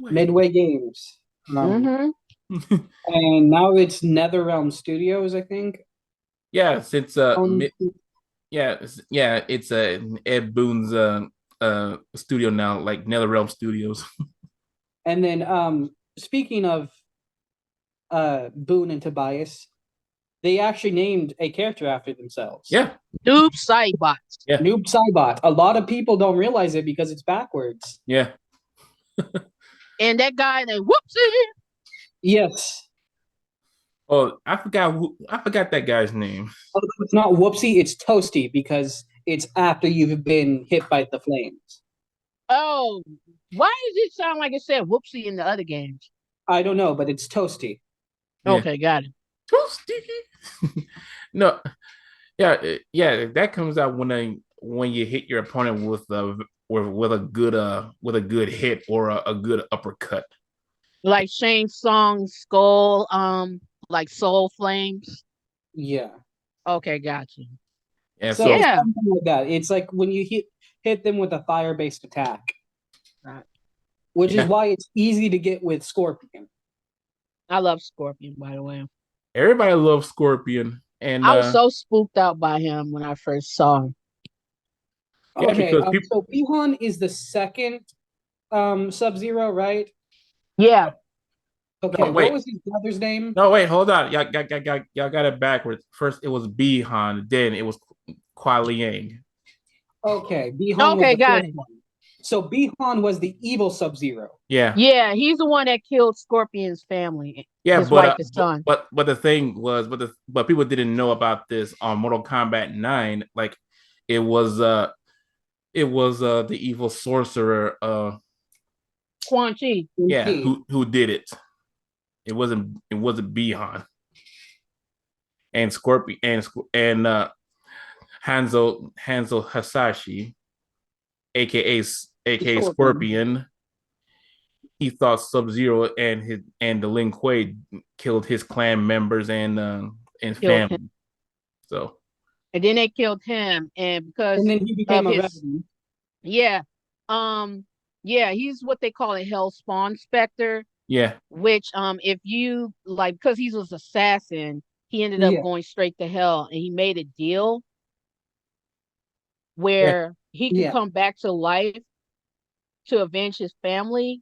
Wait. Midway Games. Hmm. And now it's NetherRealm Studios, I think. Yeah, since Own- yeah, it's Ed Boon's studio now, like NetherRealm Studios. And then speaking of Boone and Tobias, they actually named a character after themselves. Yeah, Noob Saibot. yeah, Noob Saibot. A lot of people don't realize it because it's backwards. yeah. And that guy named Whoopsie. Yes. Oh, I forgot that guy's name. Although it's not whoopsie, it's toasty because it's after you've been hit by the flames. Oh, why does it sound like it said Whoopsie in the other games? I don't know, but it's toasty. Yeah, Okay, got it. too sticky. No, yeah. That comes out when you hit your opponent with a good hit or a good uppercut. Like Shane Song's skull, like Soul Flames. Yeah. Okay, got you. And So it's so Yeah. something like that. It's like when you hit them with a fire-based attack, Right. which is yeah, why it's easy to get with Scorpion. I love Scorpion, by the way. everybody loves Scorpion, and I was so spooked out by him when I first saw him. yeah, Okay, because people. so Bihan is the second Sub-Zero, right? Yeah. No, Okay, what wait, was his brother's name? no, wait, hold on. Y'all got it backwards. First, it was Bihan, then it was Kuai Liang. Okay, Bihan was Okay, the got first it. one. So Bihan was the evil Sub-Zero. Yeah, Yeah, he's the one that killed Scorpion's family, yeah, his wife and son. but the thing was, but people didn't know about this on Mortal Kombat 9. Like, it was the evil sorcerer. Quan Chi. Yeah, Okay. who did it? It wasn't Bihan and Scorpion and Hanzo Hasashi, aka aka Scorpion. Scorpion. He thought Sub Zero and the Lin Kuei killed his clan members and Killed him. family. So And then they killed him. And And because then he of became a his resident. yeah. Yeah, he's what they call a hell spawn specter, yeah, which if you like because he was assassin, he ended up Yeah, going straight to hell and he made a deal yeah, where he could yeah, come back to life to avenge his family,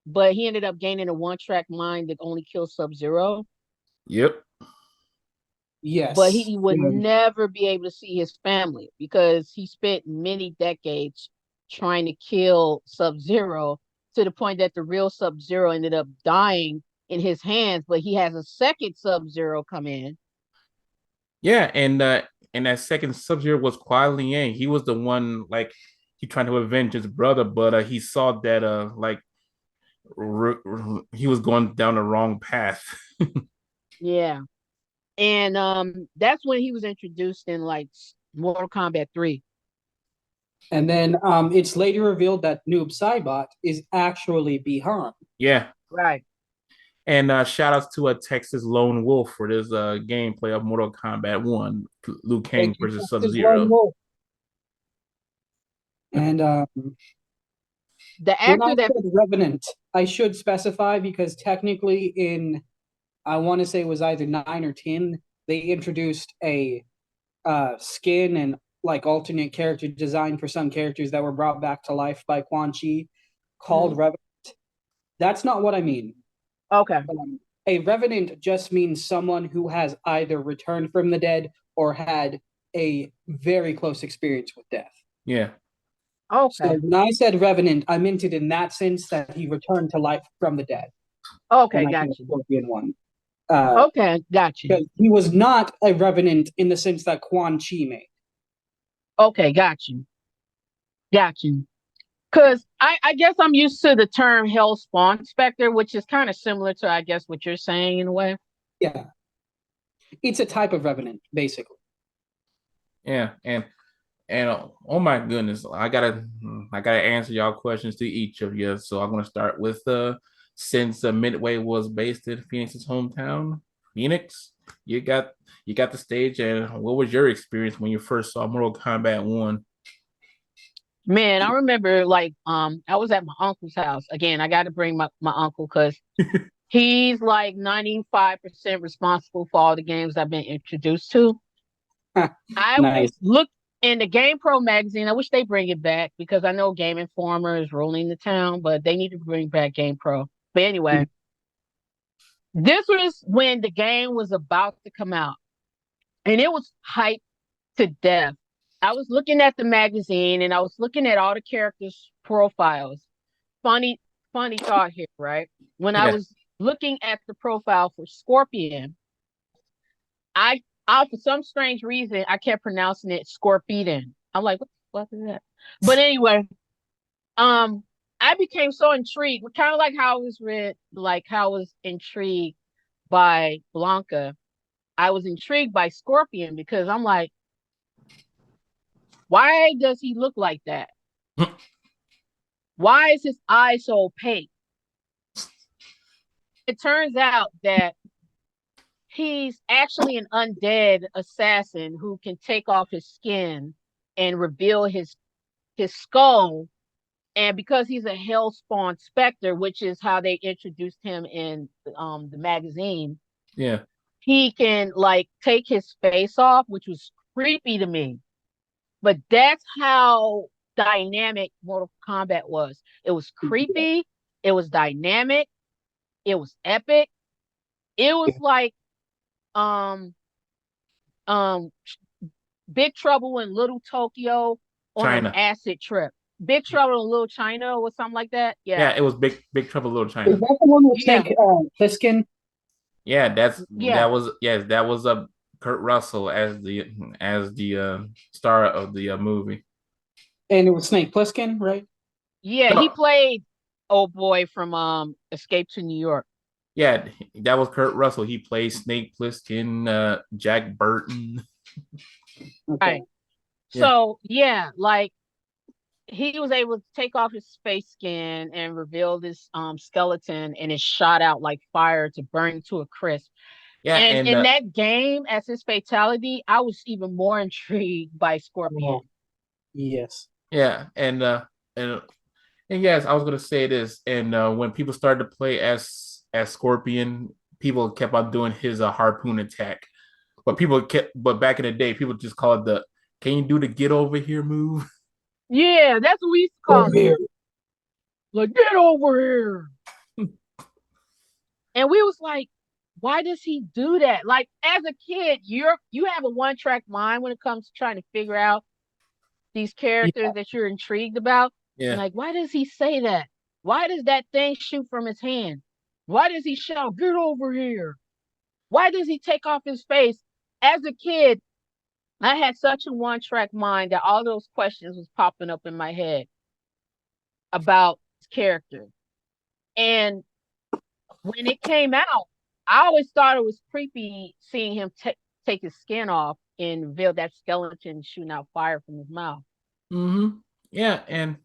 but he ended up gaining a one-track mind that only kills Sub-Zero. yep, But yes. he would never be able to see his family because he spent many decades trying to kill Sub-Zero to the point that the real Sub-Zero ended up dying in his hands, but he has a second Sub-Zero come in. yeah, and that second Sub Zero was Kuai Liang. He was the one like he trying to avenge his brother, but he saw that like he was going down the wrong path. Yeah. And that's when he was introduced in like Mortal Kombat 3. And then it's later revealed that Noob Saibot is actually Bihan. Yeah. Right. And shout outs to a Texas Lone Wolf for this gameplay of Mortal Kombat 1, Liu Kang Thank you, versus Sub Texas Lone Zero. Wolf. And the When I actor that said Revenant, I should specify because technically in I want to say it was either 9 or 10, they introduced a skin and like alternate character design for some characters that were brought back to life by Quan Chi called Mhm. Revenant. That's not what I mean. Okay. A Revenant just means someone who has either returned from the dead or had a very close experience with death. Yeah. So Okay. when I said Revenant, I meant it in that sense that he returned to life from the dead when Okay, I said got you. Scorpion one. Uh, Okay, got you. because he was not a Revenant in the sense that Quan Chi made. Okay, got you. Got you. Because I guess I'm used to the term hell spawn specter, which is kind of similar to, I guess, what you're saying in a way. Yeah, it's a type of Revenant, basically. Yeah. And oh my goodness, I gotta answer y'all questions to each of you. So I'm gonna start with since Midway was based in Phoenix's hometown, Phoenix, you got you got the stage, and what was your experience when you first saw Mortal Kombat 1? Man, I remember like I was at my uncle's house. Again, I got to bring my uncle because he's like 95% responsible for all the games I've been introduced to. I would Nice. look in the Game Pro magazine. I wish they bring it back because I know Game Informer is ruling the town, but they need to bring back Game Pro. But anyway, this was when the game was about to come out, and it was hyped to death. I was looking at the magazine and I was looking at all the characters' profiles. Funny, funny thought here, right? When I Yeah, was looking at the profile for Scorpion, I for some strange reason I kept pronouncing it Scorpion. I'm like, what the fuck is that? But anyway, um, I became so intrigued, kind of like how I was read, like how I was intrigued by Blanca. I was intrigued by Scorpion because I'm like, why does he look like that? Why is his eye so opaque? It turns out that he's actually an undead assassin who can take off his skin and reveal his skull. And because he's a hellspawn specter, which is how they introduced him in the magazine, yeah, he can like take his face off, which was creepy to me. But that's how dynamic Mortal Kombat was. It was creepy, it was dynamic, it was epic. It was like um um Big Trouble in Little Tokyo on an China. acid trip. Big Trouble in Little China or something like that. Yeah, Yeah. it was Big Trouble in Little Is China. that the one with Yeah. Snake Plissken? Yeah, Yeah. that was Kurt Russell as the star of the movie. And it was Snake Plissken, right? Yeah. He No, played old boy from Escape to New York. yeah, that was Kurt Russell. He plays Snake Plissken, Jack Burton. Okay. Right. Yeah, So yeah, like he was able to take off his face skin and reveal this skeleton and it shot out like fire to burn to a crisp. yeah, And and in that game, as his fatality, I was even more intrigued by Scorpion. Oh, yes. yeah, and and yes, I was gonna say this. And when people started to play as Scorpion, people kept on doing his harpoon attack. But back in the day, people just called it the "Can you do the get over here" move? Yeah, that's what we used to call Over him. here. Like, get over here. And we was like, why does he do that? Like, as a kid, you have a one-track mind when it comes to trying to figure out these Yeah. characters that you're intrigued about. And Yeah, like, why does he say that? Why does that thing shoot from his hand? Why does he shout, get over here? Why does he take off his face? As a kid, I had such a one-track mind that all those questions was popping up in my head about his character. And when it came out, I always thought it was creepy seeing him take his skin off and reveal that skeleton shooting out fire from his mouth. mm-hmm. Yeah, and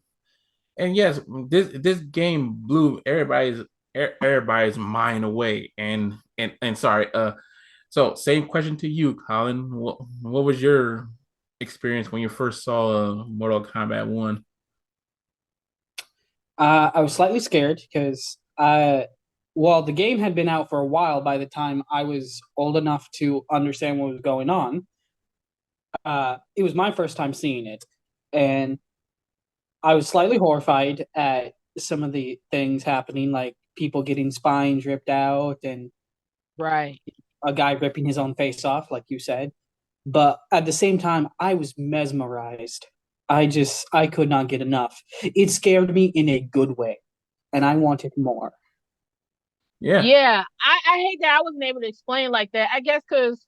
yes, this game blew everybody's mind away. And sorry, so same question to you, Colin. What was your experience when you first saw Mortal Kombat 1? I was slightly scared because well, the game had been out for a while by the time I was old enough to understand what was going on. It was my first time seeing it, and I was slightly horrified at some of the things happening, like people getting spines ripped out and Right. a guy ripping his own face off, like you said. But at the same time, I was mesmerized. I could not get enough. It scared me in a good way, and I wanted more. Yeah, Yeah, I hate that I wasn't able to explain like that. I guess because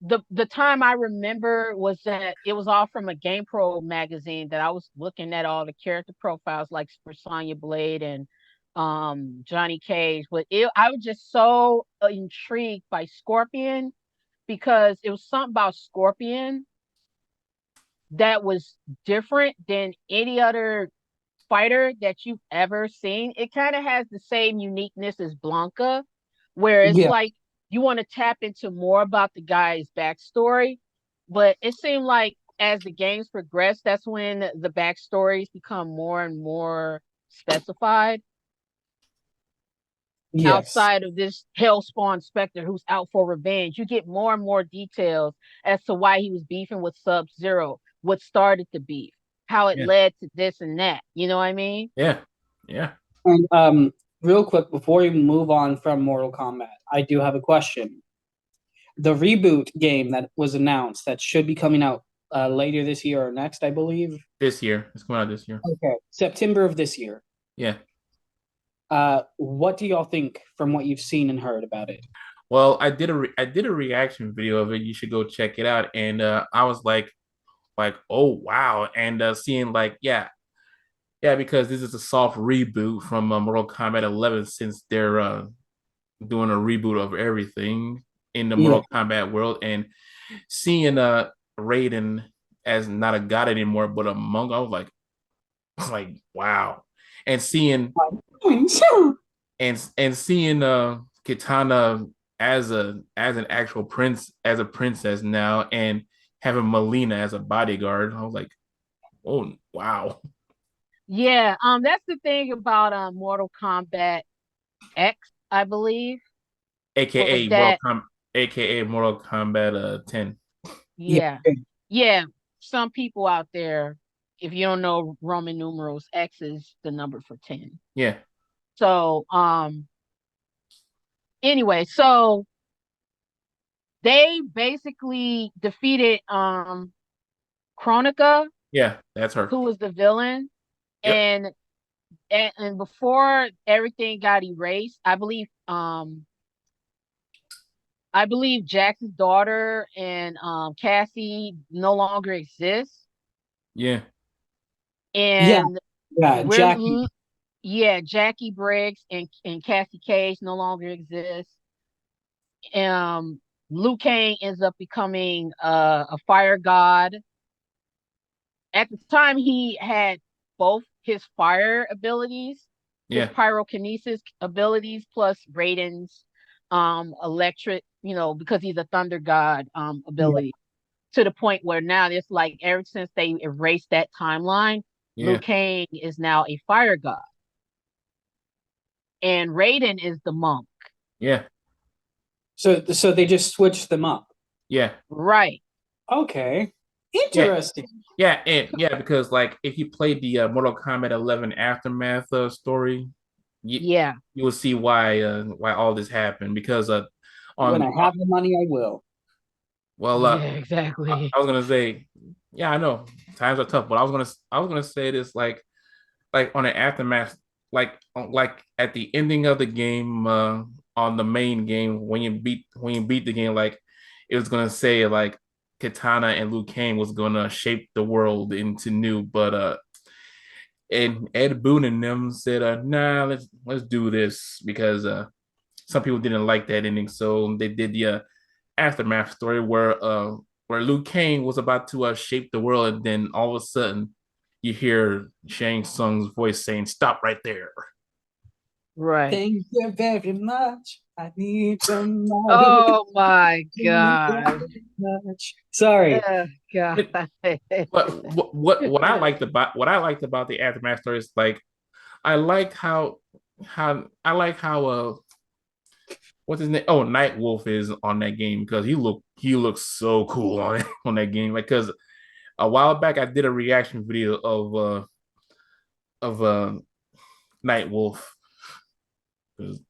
the time I remember was that it was all from a GamePro magazine that I was looking at all the character profiles like for Sonya Blade and Johnny Cage. But I was just so intrigued by Scorpion because it was something about Scorpion that was different than any other fighter that you've ever seen. It kind of has the same uniqueness as Blanca, where it's Yeah, like you want to tap into more about the guy's backstory. But it seemed like as the games progress, that's when the backstories become more and more specified yes. outside of this hellspawn Spectre who's out for revenge. You get more and more details as to why he was beefing with Sub Zero, what started the beef, how it yeah, led to this and that. You know what I mean? yeah, yeah. And real quick before we move on from Mortal Kombat, I do have a question. The reboot game that was announced that should be coming out later this year or next, I believe. This year, it's coming out this year. Okay, September of this year. Yeah. What do y'all think from what you've seen and heard about it? Well, I did a reaction video of it. You should go check it out. And I was like, oh wow, and seeing like yeah, because this is a soft reboot from Mortal Kombat 11 since they're doing a reboot of everything in the Yeah. Mortal Kombat world, and seeing Raiden as not a god anymore but a monk, I was like wow, and seeing and seeing Kitana as an actual prince, as a princess now, and having Melina as a bodyguard. I was like, oh wow. Yeah, that's the thing about Mortal Kombat X, I believe, was AKA that Mortal Kombat 10. Yeah. yeah, yeah, some people out there, if you don't know Roman numerals, X is the number for 10. Yeah, So, anyway, so they basically defeated Chronica, yeah, that's her. who was the villain, Yep. and and before everything got erased, I believe Jackson's daughter and Cassie no longer exists. Yeah. Yeah, And yeah, we're Jackie. yeah, Jackie Briggs and Cassie Cage no longer exist. Liu Kang ends up becoming a fire god. At the time, he had both his fire abilities, his Yeah. pyrokinesis abilities, plus Raiden's electric, because he's a thunder god Yeah, ability. To the point where now it's like ever since they erased that timeline, Liu Yeah. Kang is now a fire god, and Raiden is the monk. Yeah. so they just switched them up. Yeah. Right. Okay, Yeah. interesting. Yeah. And yeah, because like if you played the Mortal Kombat 11 aftermath story, you Yeah. you will see why all this happened because When on I have the money, I will. well Yeah. Exactly. I was gonna say yeah, I know times are tough, but I was gonna say this like on an aftermath, like at the ending of the game, on the main game when you beat the game, like it was gonna say like Katana and Liu Kang was gonna shape the world into new, but and Ed Boon and them said, nah, let's do this because some people didn't like that ending, so they did the aftermath story where Liu Kang was about to shape the world, and then all of a sudden you hear Shang Tsung's voice saying, "Stop right there." Right. Thank you very much. I need somebody Oh my to God. much. Sorry. Oh God. But what I liked about the aftermath story is like I like how I like how what's his name? Oh, Night Wolf is on that game because he looks so cool on it on that game. Like because a while back I did a reaction video of Night Wolf because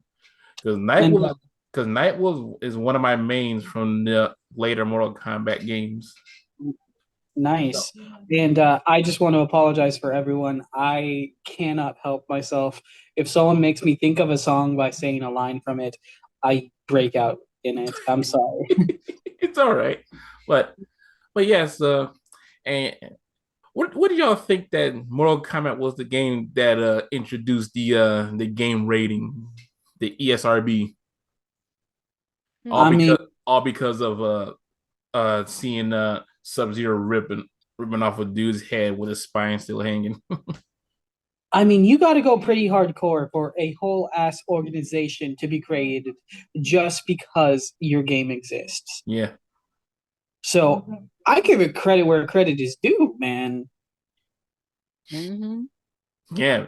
Night And Wolf because Night Wolf is one of my mains from the later Mortal Kombat games. nice. And I just want to apologize for everyone. I cannot help myself. If someone makes me think of a song by saying a line from it, I break out in it. I'm sorry. It's all right, but yes, and what do y'all think that Mortal Kombat was the game that introduced the game rating, the ESRB, all Hmm. I mean, because of seeing Sub Zero ripping off a dude's head with his spine still hanging. you got to go pretty hardcore for a whole ass organization to be created just because your game exists. Yeah, So I give it credit where credit is due, man. Hmm. yeah.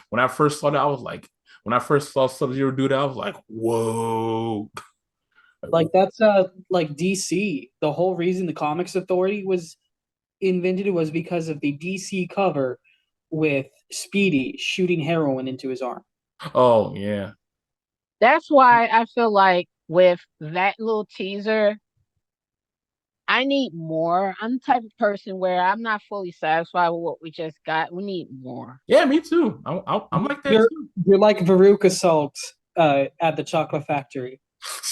When I first saw that, I was like, when I first saw Sub Zero do that, I was like, whoa. Like that's like DC. The whole reason the Comics Authority was invented was because of the DC cover with Speedy shooting heroin into his arm. Oh yeah, That's why I feel like with that little teaser, I need more. I'm the type of person where I'm not fully satisfied with what we just got. We need more. yeah. Me too. I'm like that You're too. you're like Veruca Salt at the Chocolate Factory.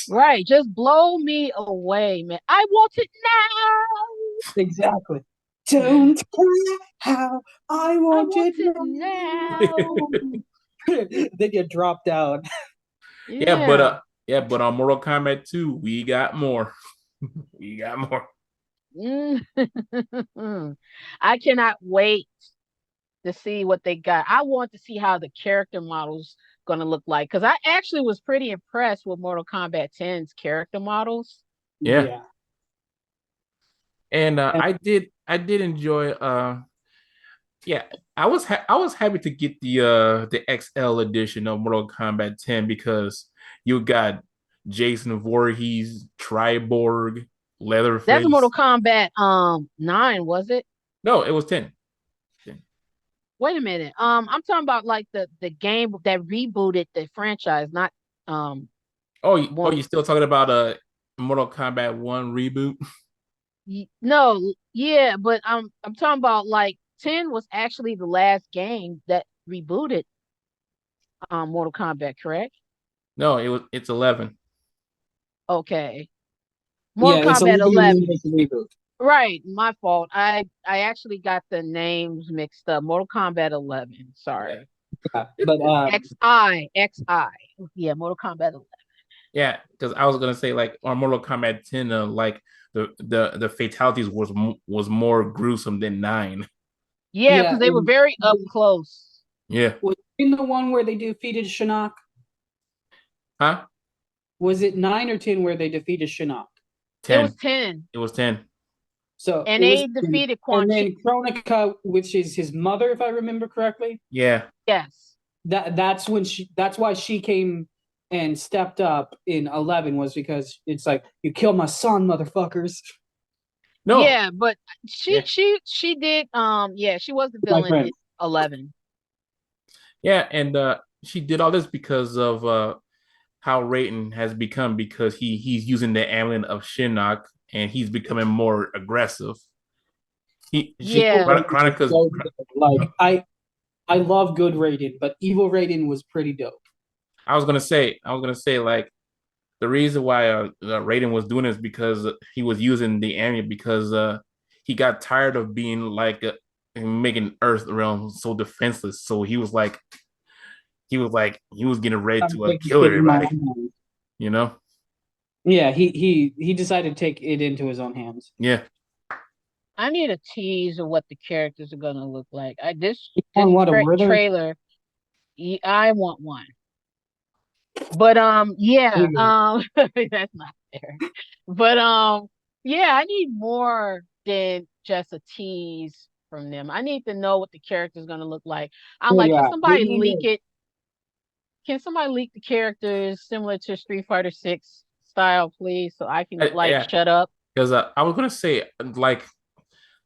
Right. Just blow me away, man. I want it now. Exactly. Don't care how I I want want it it now. now. Then you drop down. Yeah, but Yeah. on Mortal Kombat 2, we got more. We got more. Mm. I cannot wait to see what they got. I want to see how the character models going to look like because I actually was pretty impressed with Mortal Kombat 10's character models. Yeah. Yeah. And And I did enjoy yeah, I was happy to get the XL edition of Mortal Kombat 10 because you got Jason Voorhees, Triborg, That's Mortal Leatherface. Kombat 9, was it? No, it was 10. 10. Wait a minute. I'm talking about like the game that rebooted the franchise, not um Oh, one. you still talking about Mortal Kombat 1 reboot? No, yeah, but I'm talking about like 10 was actually the last game that rebooted Mortal Kombat, correct? No, it's 11. Okay. yeah, Mortal it's a Kombat Legion of 11. Doom reboot. Right, my fault. I actually got the names mixed up. Mortal Kombat 11. Yeah. Sorry. Yeah. But XI. Yeah, Mortal Kombat 11. Yeah, because I was gonna say like on Mortal Kombat 10, like the fatalities was more gruesome than 9. Yeah, yeah, because they were very up close. Yeah. was in the one where they defeated Shinnok? Huh? Was it 9 or 10 where they defeated Shinnok? It was 10. 10. It was 10. So And it was, they defeated Quan and Chi. then Kronika, which is his mother, if I remember correctly. Yeah. Yes. That's why she came and stepped up in 11 was because it's like you killed my son, motherfuckers. No. Yeah, but she Yeah. she did yeah, she was the My villain friend. in 11. Yeah, and she did all this because of how Raiden has become because he's using the amulet of Shinnok and he's becoming more aggressive. Yeah. Chronica's Like I love good Raiden, but evil Raiden was pretty dope. I was gonna say like the reason why Raiden was doing this because he was using the amulet because he got tired of being like making Earth realm so defenseless. So he was getting ready I'm to taking kill shit in my everybody. own hands. You know? Yeah, he decided to take it into his own hands. Yeah. I need a tease of what the characters are gonna look like. On This what a Riddler? trailer, I want one. But yeah, that's not fair. But yeah, I need more than just a tease. from them. I need to know what the character's gonna look like. I'm Oh like, can yeah, they somebody need leak to. it? Can somebody leak the characters similar to Street Fighter 6 style, please, so I can like Yeah, shut up? because I was gonna say like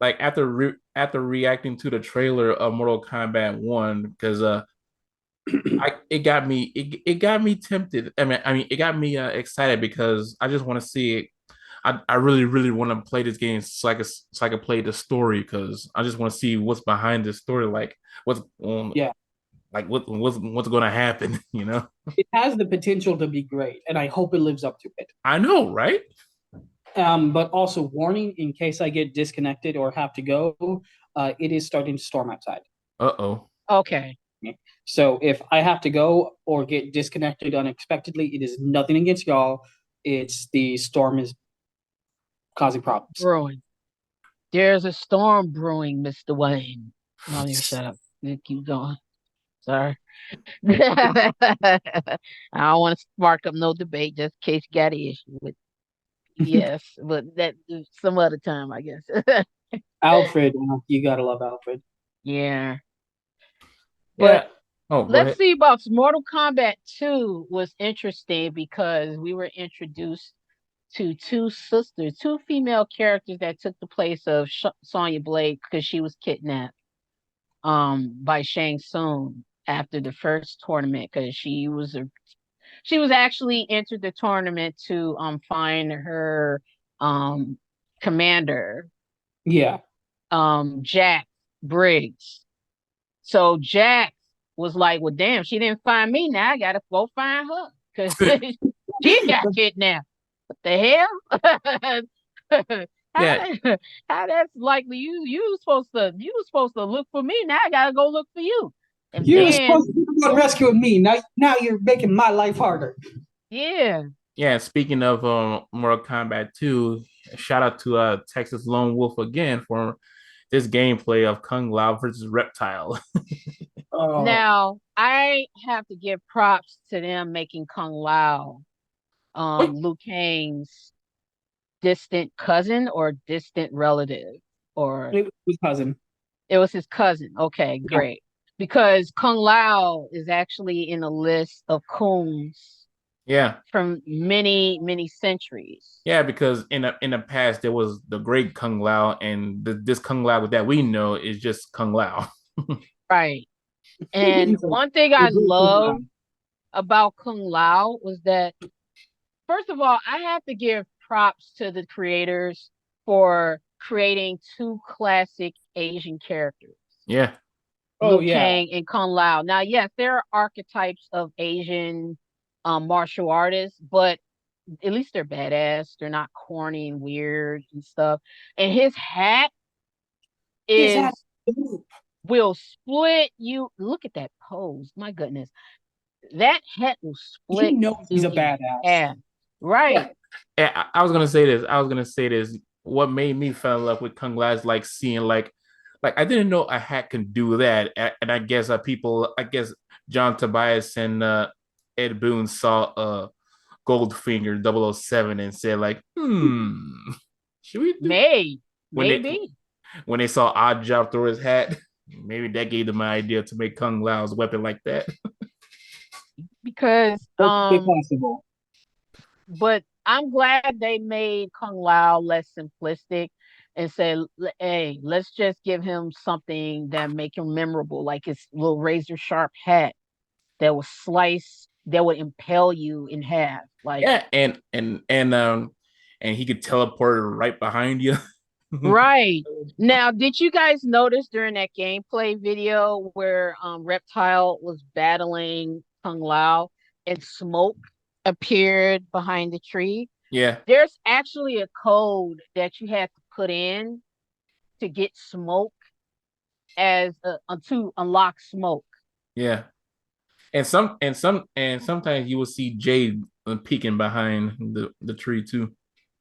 after reacting to the trailer of Mortal Kombat One, because I it got me tempted. I mean it got me excited because I just want to see it. I really want to play this game so I can play the story because I just want to see what's behind this story, like what's Yeah, like what's going to happen. You know, it has the potential to be great, and I hope it lives up to it. I know, right? But also warning in case I get disconnected or have to go. It is starting to storm outside. Uh-oh. Okay. So if I have to go or get disconnected unexpectedly, it is nothing against y'all. It's the storm is causing problems. Brewing. There's a storm brewing, Mr. Wayne. No, let me shut up. You keep going. Sorry. I don't want to spark up no debate just in case you got an issue with. Yes, but that some other time, I guess. Alfred, you gotta love Alfred. Yeah. But Yeah. Oh, go let's ahead. see about Mortal Kombat 2 was interesting because we were introduced to two sisters, two female characters that took the place of Sonya Blade because she was kidnapped by Shang Tsung after the first tournament because she was actually entered the tournament to find her um commander, Yeah. Jack Briggs. So Jack was like, well, damn, she didn't find me. Now I gotta go find her because she got kidnapped. What the hell? how, Yeah. how that's likely? You was supposed to look for me. Now I gotta go look for you. And You were then supposed to be the one rescuing me. Now you're making my life harder. yeah, Yeah, speaking of Mortal Kombat 2, shout out to Texas Lone Wolf again for this gameplay of Kung Lao versus Reptile. Oh, now I have to give props to them making Kung Lao, wait, Liu Kang's distant cousin or distant relative, or it was cousin. it was his cousin. Okay, Yeah. great. Because Kung Lao is actually in a list of Kungs Yeah. from many, many centuries. Yeah, because in the past there was the great Kung Lao, and this Kung Lao that we know is just Kung Lao. Right. And He's like, one thing I "You're good for love them." about Kung Lao was that, first of all, I have to give props to the creators for creating two classic Asian characters. Yeah. Oh Liu yeah, Kang and Kung Lao. Now, yes, there are archetypes of Asian martial artists, but at least they're badass. They're not corny and weird and stuff. And his hat his hat. is will split you. Look at that pose. My goodness. That hat will He split knows he's you a in badass. half. Right. Yeah. Yeah, I was gonna say this. I was gonna say this. What made me fall in love with Kung Lao is like seeing like I didn't know a hat can do that. And I guess people, I guess John Tobias and Ed Boon saw Goldfinger 007 and said like, should we do May. when they Maybe. when they saw Oddjob throw his hat? Maybe that gave them an idea to make Kung Lao's weapon like that. Because Perfectly possible. but I'm glad they made Kung Lao less simplistic and say, hey, let's just give him something that make him memorable, like his little razor sharp hat that would slice, that would impale you in half. Like, Yeah, and he could teleport right behind you. right. Now, did you guys notice during that gameplay video where Reptile was battling Kung Lao and smoke appeared behind the tree? Yeah, There's actually a code that you had to put in to get smoke as to unlock smoke, yeah. And sometimes you will see Jade peeking behind the tree too.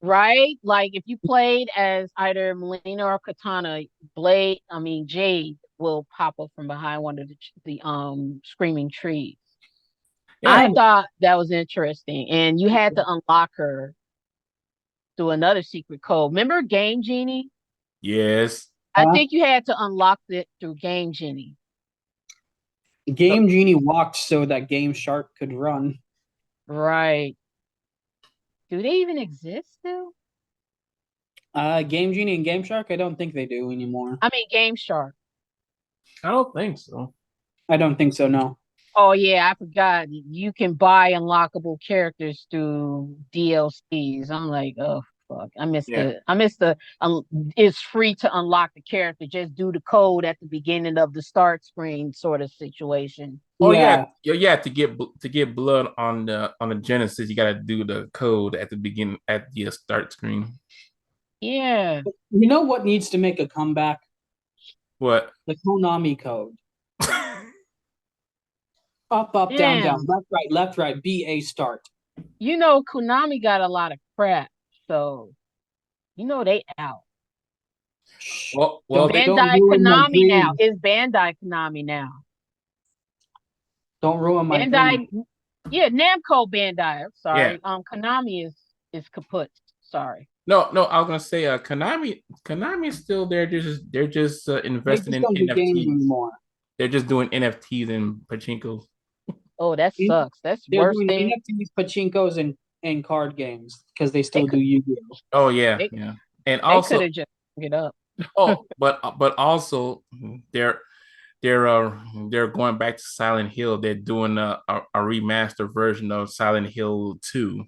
right? Like if you played as either Melina or Katana, Jade will pop up from behind one of the screaming trees. I Yeah. thought that was interesting, and you had to unlock her through another secret code. Remember Game Genie? Yes. I think you had to unlock it through Game Genie. Game Genie walked so that Game Shark could run. Right. Do they even exist still? Game Genie and Game Shark, I don't think they do anymore. I mean, Game Shark. I don't think so. I don't think so, no. Oh yeah, I forgot. You can buy unlockable characters through DLCs. I'm like, oh fuck. Yeah. I missed the it's free to unlock the character. Just do the code at the beginning of the start screen sort of situation. Oh Yeah. yeah. To get blood on the Genesis, you gotta do the code at the beginning at the start screen. Yeah. You know what needs to make a comeback? What? The Konami code. Up, up, down, down, Damn. left, right, BA start. You know, Konami got a lot of crap, so you know they out. Well, Don't Bandai ruin my Konami now. dream. It's Bandai Konami now. Don't ruin my Bandai, dream. yeah, Namco Bandai. Sorry. Yeah. Konami is kaput. Sorry. No, I was gonna say, Konami is still there. They're just They investing just in don't do games NFTs. anymore. They're just doing NFTs and pachinkos. Oh, that sucks. That's They're worse doing thing. NFTs, pachinkos, and card games because they They still do could Yu-Gi-Oh. Oh yeah, they, yeah. And they could also, have just get up. but also they're they're going back to Silent Hill. They're doing a remastered version of Silent Hill 2.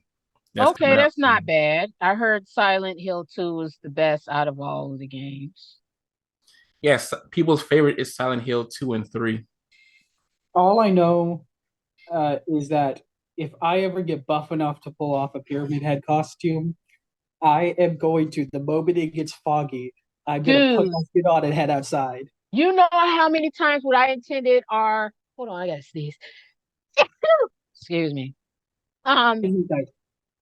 That's Okay, coming out that's not soon. bad. I heard Silent Hill 2 was the best out of all of the games. Yes, people's favorite is Silent Hill 2 and 3. All I know is that if I ever get buff enough to pull off a Pyramid Head costume, I am going to, the moment it gets foggy, I'm going to put Dude, my shit on and head outside. you know how many times what I intended are hold on, I gotta sneeze. Excuse me. Um,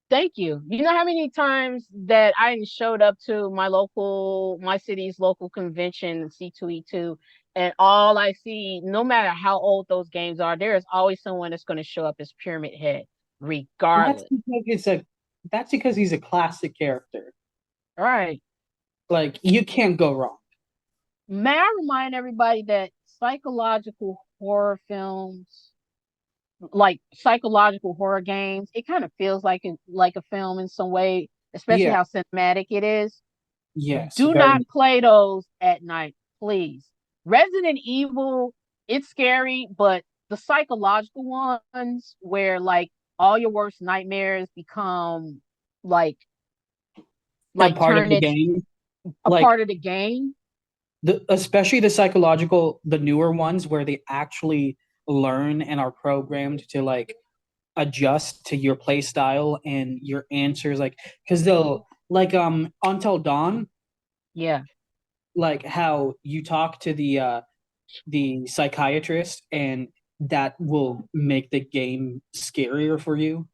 Thank you. You know how many times that I showed up to my city's local convention, C2E2, and all I see, no matter how old those games are, there is always someone that's going to show up as Pyramid Head, That's regardless. because that's because he's a classic character. All right. Like you can't go wrong. May I remind everybody that psychological horror films, like psychological horror games, it kind of feels like a film in some way, especially Yeah. how cinematic it is. Yes. Do Very. not play those at night, please. Resident Evil, it's scary, but the psychological ones where like all your worst nightmares become like A like part of turn the it game. a Like part of the game. especially the psychological, the newer ones where they actually learn and are programmed to like adjust to your play style and your answers, like because they'll like Until Dawn, Yeah. like how you talk to the psychiatrist and that will make the game scarier for you.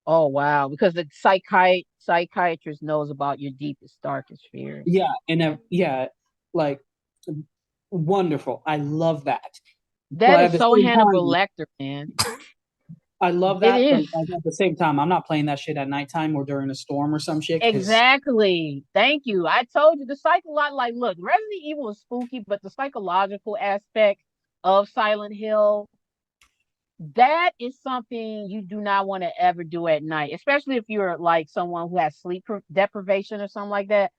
Oh wow, because the psychiatrist knows about your deepest, darkest fears. Yeah, and yeah, like wonderful. I love that. That But at is the so same Hannibal time, Lecter, man. I love It that, but is. at the same time, I'm not playing that shit at nighttime or during a storm or some shit because Exactly. Thank you. I told you the psychological, like, look, Resident Evil is spooky, but the psychological aspect of Silent Hill, that is something you do not want to ever do at night, especially if you're like someone who has sleep deprivation or something like that.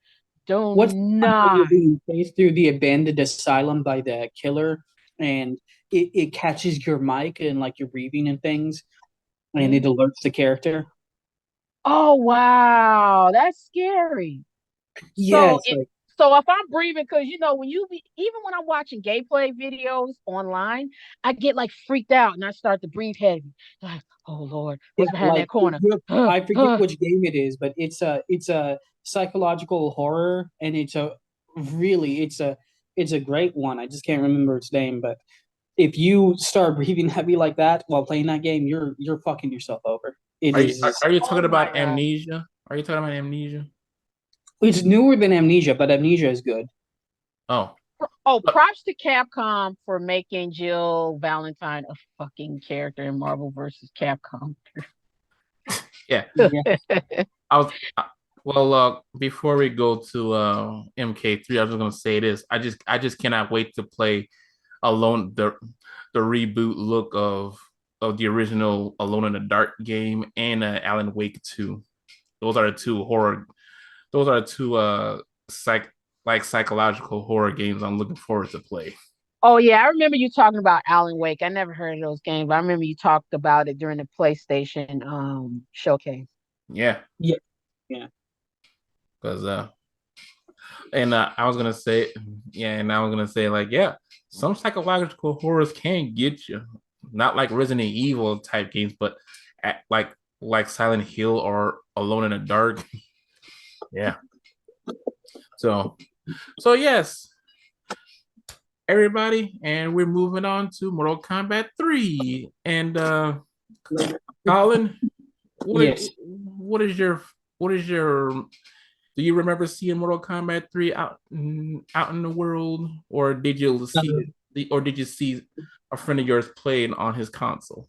Do what's the one where you're not. being chased through the abandoned asylum by the killer and it catches your mic and like your breathing and things and it Mhm. alerts the character. Oh wow, that's scary. So Yes, it like so if I'm breathing, because when even when I'm watching gameplay videos online, I get like freaked out and I start to breathe heavy. Like, oh Lord, yeah, what's behind like that corner? I forget which game it is, but it's a psychological horror and it's a great one. I just can't remember its name, but if you start breathing heavy like that while playing that game, you're fucking yourself over. It Are you is are, just, are you Oh talking my about God. Amnesia? Are you talking about Amnesia? it's newer than Amnesia, but Amnesia is good. Oh, Oh, but props to Capcom for making Jill Valentine a fucking character in Marvel versus Capcom. yeah, Yeah. I was Well, before we go to MK3, I was just gonna say this. I just cannot wait to play Alone the reboot look of the original Alone in the Dark game and Alan Wake 2. Those are the two horror. Those are the two psychological horror games I'm looking forward to play. Oh yeah, I remember you talking about Alan Wake. I never heard of those games, but I remember you talked about it during the PlayStation showcase. Yeah, Yeah, yeah. because and I was gonna say, yeah, and I was gonna say like, yeah, some psychological horrors can get you, not like Resident Evil type games, but like Silent Hill or Alone in the Dark. Yeah. So yes, everybody, and we're moving on to Mortal Kombat 3. And Colin, Yes. what is your do you remember seeing Mortal Kombat 3 out in the world, or did you see it, or did you see a friend of yours playing on his console?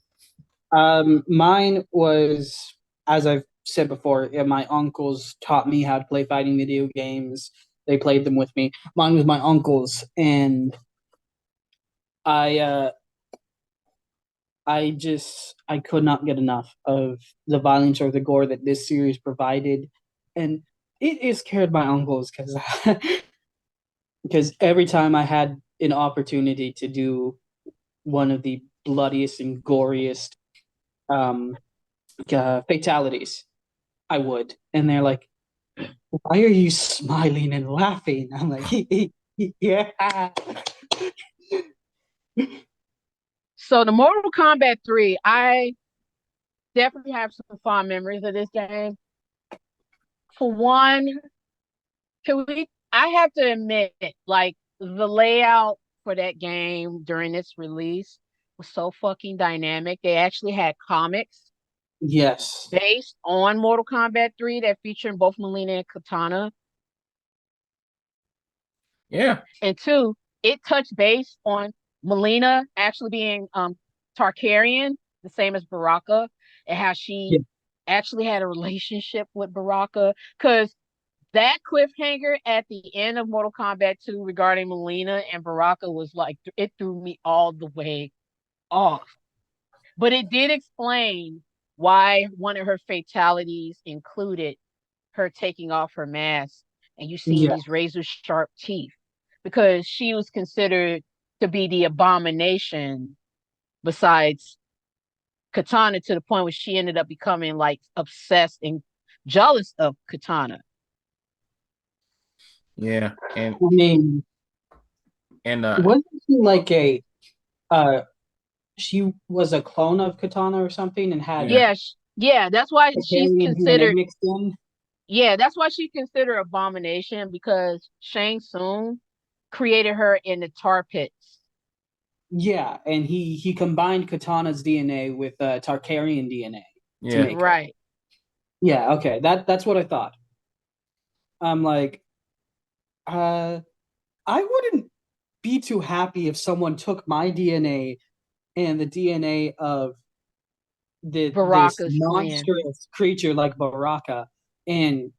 Mine was, as I've said before, yeah, my uncles taught me how to play fighting video games. They played them with me. Mine was my uncle's, and I uh I could not get enough of the violence or the gore that this series provided. And it scared my uncles because because every time I had an opportunity to do one of the bloodiest and goriest um fatalities, I would. And they're like, "Why are you smiling and laughing?" I'm like, "Yeah." So the Mortal Kombat 3, I definitely have some fond memories of this game. For one, can we I have to admit, like the layout for that game during its release was so fucking dynamic. They actually had comics Yes. based on Mortal Kombat 3 that featured both Melina and Katana. Yeah, And two, it touched base on Melina actually being Tarkarian, the same as Baraka, and how she Yeah. actually had a relationship with Baraka. Because that cliffhanger at the end of Mortal Kombat 2 regarding Melina and Baraka was like, it threw me all the way off. But it did explain why one of her fatalities included her taking off her mask and you seeing Yeah. these razor sharp teeth because she was considered to be the abomination besides Katana, to the point where she ended up becoming like obsessed and jealous of Katana. yeah, I mean, and wasn't she like a uh she was a clone of Katana or something and had yeah, Yeah, yeah, that's why she's Targaryen DNA considered. mixed in? Yeah, that's why she's considered abomination because Shang Tsung created her in the tar pits. Yeah, and he combined Katana's DNA with Tarkarian DNA to yeah, make her. Right. Yeah, okay. That's what I thought. I'm like, uh I wouldn't be too happy if someone took my DNA and the DNA of this Baraka's twin. monstrous creature like Baraka and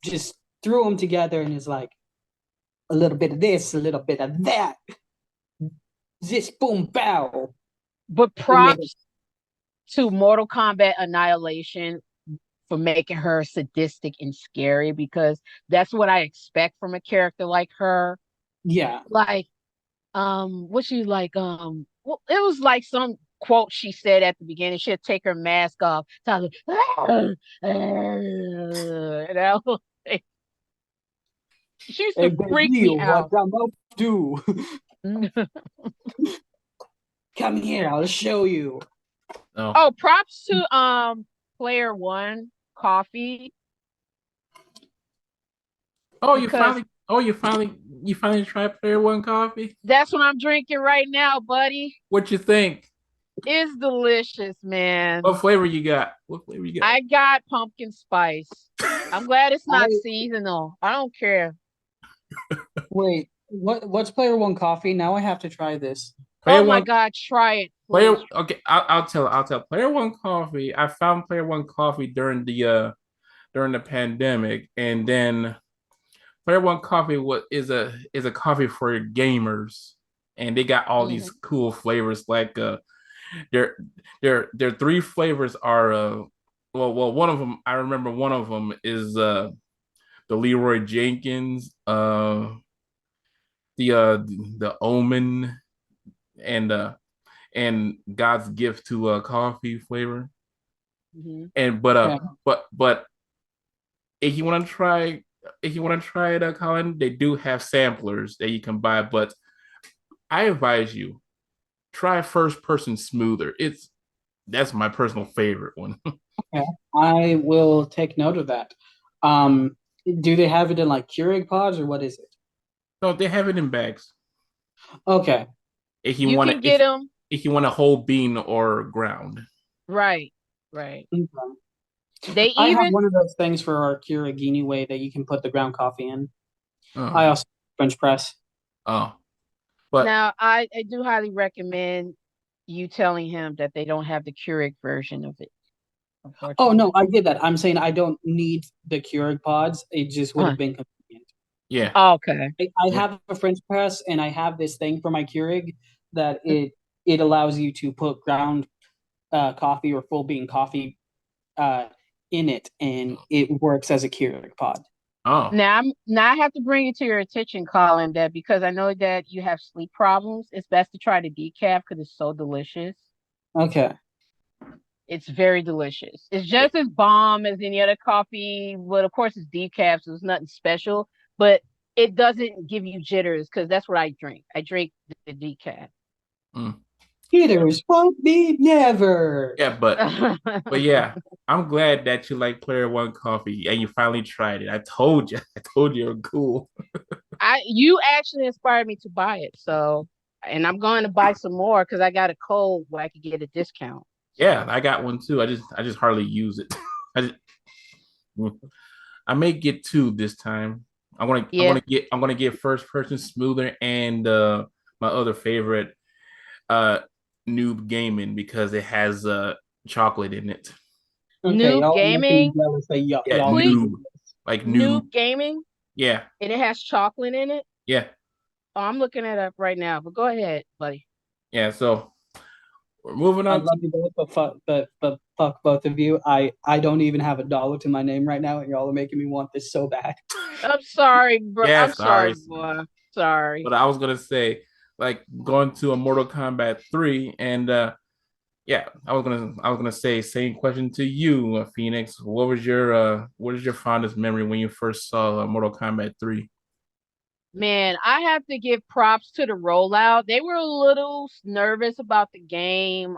just threw them together and is like a little bit of this, a little bit of that, this boom bow, But and made it. props to Mortal Kombat Annihilation for making her sadistic and scary because that's what I expect from a character like her. Yeah, Like, what she like, well, it was like some quote she said at the beginning. She'd take her mask off. So I was like, you know, she used hey to freak baby, me what out. I'm up to? Come here, I'll show you. no. Oh, props to player one coffee Oh, because you finally tried Player One coffee. that's what I'm drinking right now, buddy. What you think? It's delicious, man. What flavor you got? What flavor you got? I got pumpkin spice. I'm glad it's not I seasonal. I don't care. wait. What's player one coffee? Now I have to try this. Player Oh my One God, try it, Player. please. Okay, I'll tell. Player One coffee. I found Player One coffee during during the pandemic, and then Player One Coffee is a coffee for gamers, and they got all these Hmm. cool flavors. Like their their three flavors are well one of them I remember one of them is the Leroy Jenkins, the Omen, and God's gift to coffee flavor. Hmm. And Okay. but if you want to try if you want to try it, Colin, they do have samplers that you can buy. But I advise you try first person smoother. That's my personal favorite one. Okay. I will take note of that. Um, do they have it in like Keurig pods or what is it? No, they have it in bags. Okay. If you You want it, can get them if you want a whole bean or ground. right, right. Okay. They I have even one of those things for our Keurigini way that you can put the ground coffee in. I Oh, also French press. oh, but now I do highly recommend you telling him that they don't have the Keurig version of it, Oh no, unfortunately. I did that. I'm saying I don't need the Keurig pods. It just would Uh, have been convenient. yeah, okay. I yeah. have a French press and I have this thing for my Keurig that it allows you to put ground coffee or full bean coffee uh, in it, and it works as a Keurig pod. Oh, Now I have to bring it to your attention, Colin, that because I know that you have sleep problems, it's best to try the decaf because it's so delicious. Okay. It's very delicious. It's just as bomb as any other coffee, but of course it's decaf, so it's nothing special. But it doesn't give you jitters because that's what I drink. I drink the decaf. mm. Hitters won't be never. Yeah, but yeah, I'm glad that you like Player One coffee and you finally tried it. I told you, I told you you're cool. I you actually inspired me to buy it, so and I'm going to buy some more because I got a code where I could get a discount. Yeah, So I got one too. I just hardly use it. I just, mm. I may get two this time. yeah, I'm gonna get first person smoother and my other favorite uh noob gaming because it has chocolate in it. Okay, Noob y'all are making me Gaming, jealous that Yeah, y'all can please. do noob. Like noob. Noob Gaming, Yeah, and it has chocolate in it. yeah, Oh, I'm looking it up right now, but go ahead, buddy. yeah. So we're moving I on to love you both, but fuck both of you. I don't even have a dollar to my name right now, and y'all are making me want this so bad. I'm sorry, bro. yeah, I'm sorry, sorry. boy. Sorry. But I was gonna say, like going to a Mortal Kombat 3, and yeah, I was gonna say same question to you, Phoenix. What is your fondest memory when you first saw Mortal Kombat 3? Man, I have to give props to the rollout. They were a little nervous about the game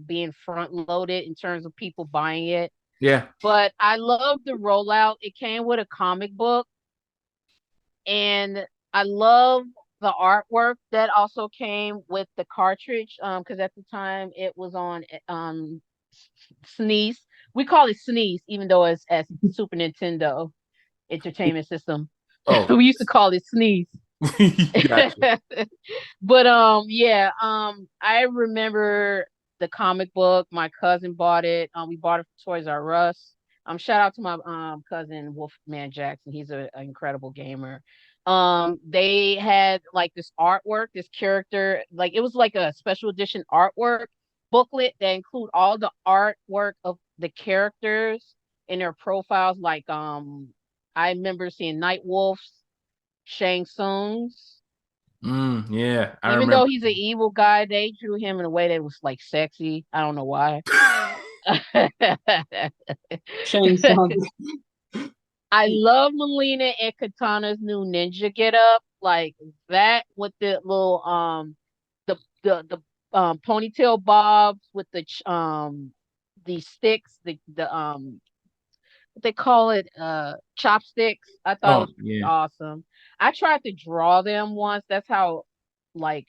being front loaded in terms of people buying it, Yeah. but I love the rollout. It came with a comic book and I love the artwork that also came with the cartridge because at the time it was on SNES. We call it SNES even though it's as Super Nintendo Entertainment System. Oh, We used to call it SNES. gotcha. But yeah, I remember the comic book. My cousin bought it. We bought it from Toys R Us. Shout out to my cousin Wolfman Jackson. He's an incredible gamer. They had like this artwork, this character, like it was like a special edition artwork booklet that include all the artwork of the characters in their profiles. Like I remember seeing Nightwolf's, Shang Tsung's. Yeah, I Even remember. though he's an evil guy, they drew him in a way that was like sexy. I don't know why. Shane Song. I love Melina and Katana's new ninja get up. Like that with the little the ponytail bobs with the sticks, the what they call it, chopsticks. I thought it Oh was yeah. awesome. I tried to draw them once. That's how like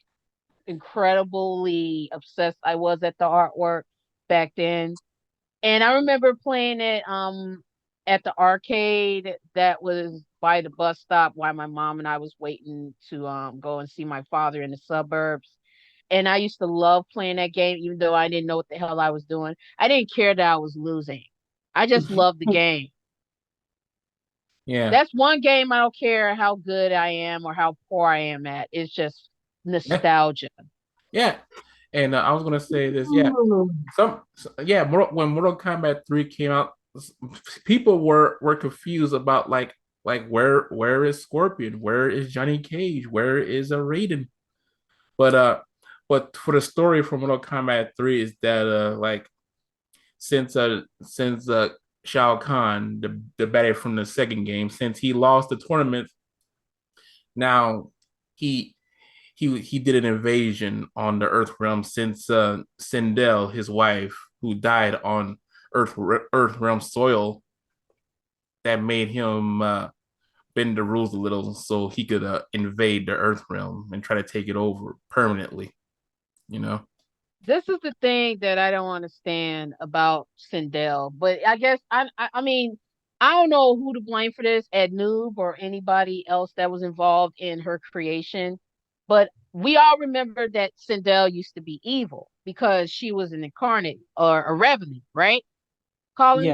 incredibly obsessed I was at the artwork back then. And I remember playing it at the arcade that was by the bus stop while my mom and I was waiting to go and see my father in the suburbs. And I used to love playing that game even though I didn't know what the hell I was doing. I didn't care that I was losing. I just loved the game. Yeah. That's one game I don't care how good I am or how poor I am at. It's just Yeah. nostalgia. Yeah. And I was gonna say this. Yeah. Yeah. When Mortal Kombat 3 came out, people were confused about like where is Scorpion? Where is Johnny Cage? Where is a Raiden? But but for the story from Mortal Kombat 3 is that like since Shao Kahn, the baddie from the second game, since he lost the tournament, now he he did an invasion on the Earth realm since Sindel, his wife, who died on Earth realm soil, that made him bend the rules a little so he could invade the Earth realm and try to take it over permanently. You know? This is the thing that I don't understand about Sindel, but I guess I mean I don't know who to blame for this, Ed Noob or anybody else that was involved in her creation, but we all remember that Sindel used to be evil because she was an incarnate or a revenant, right? Colin,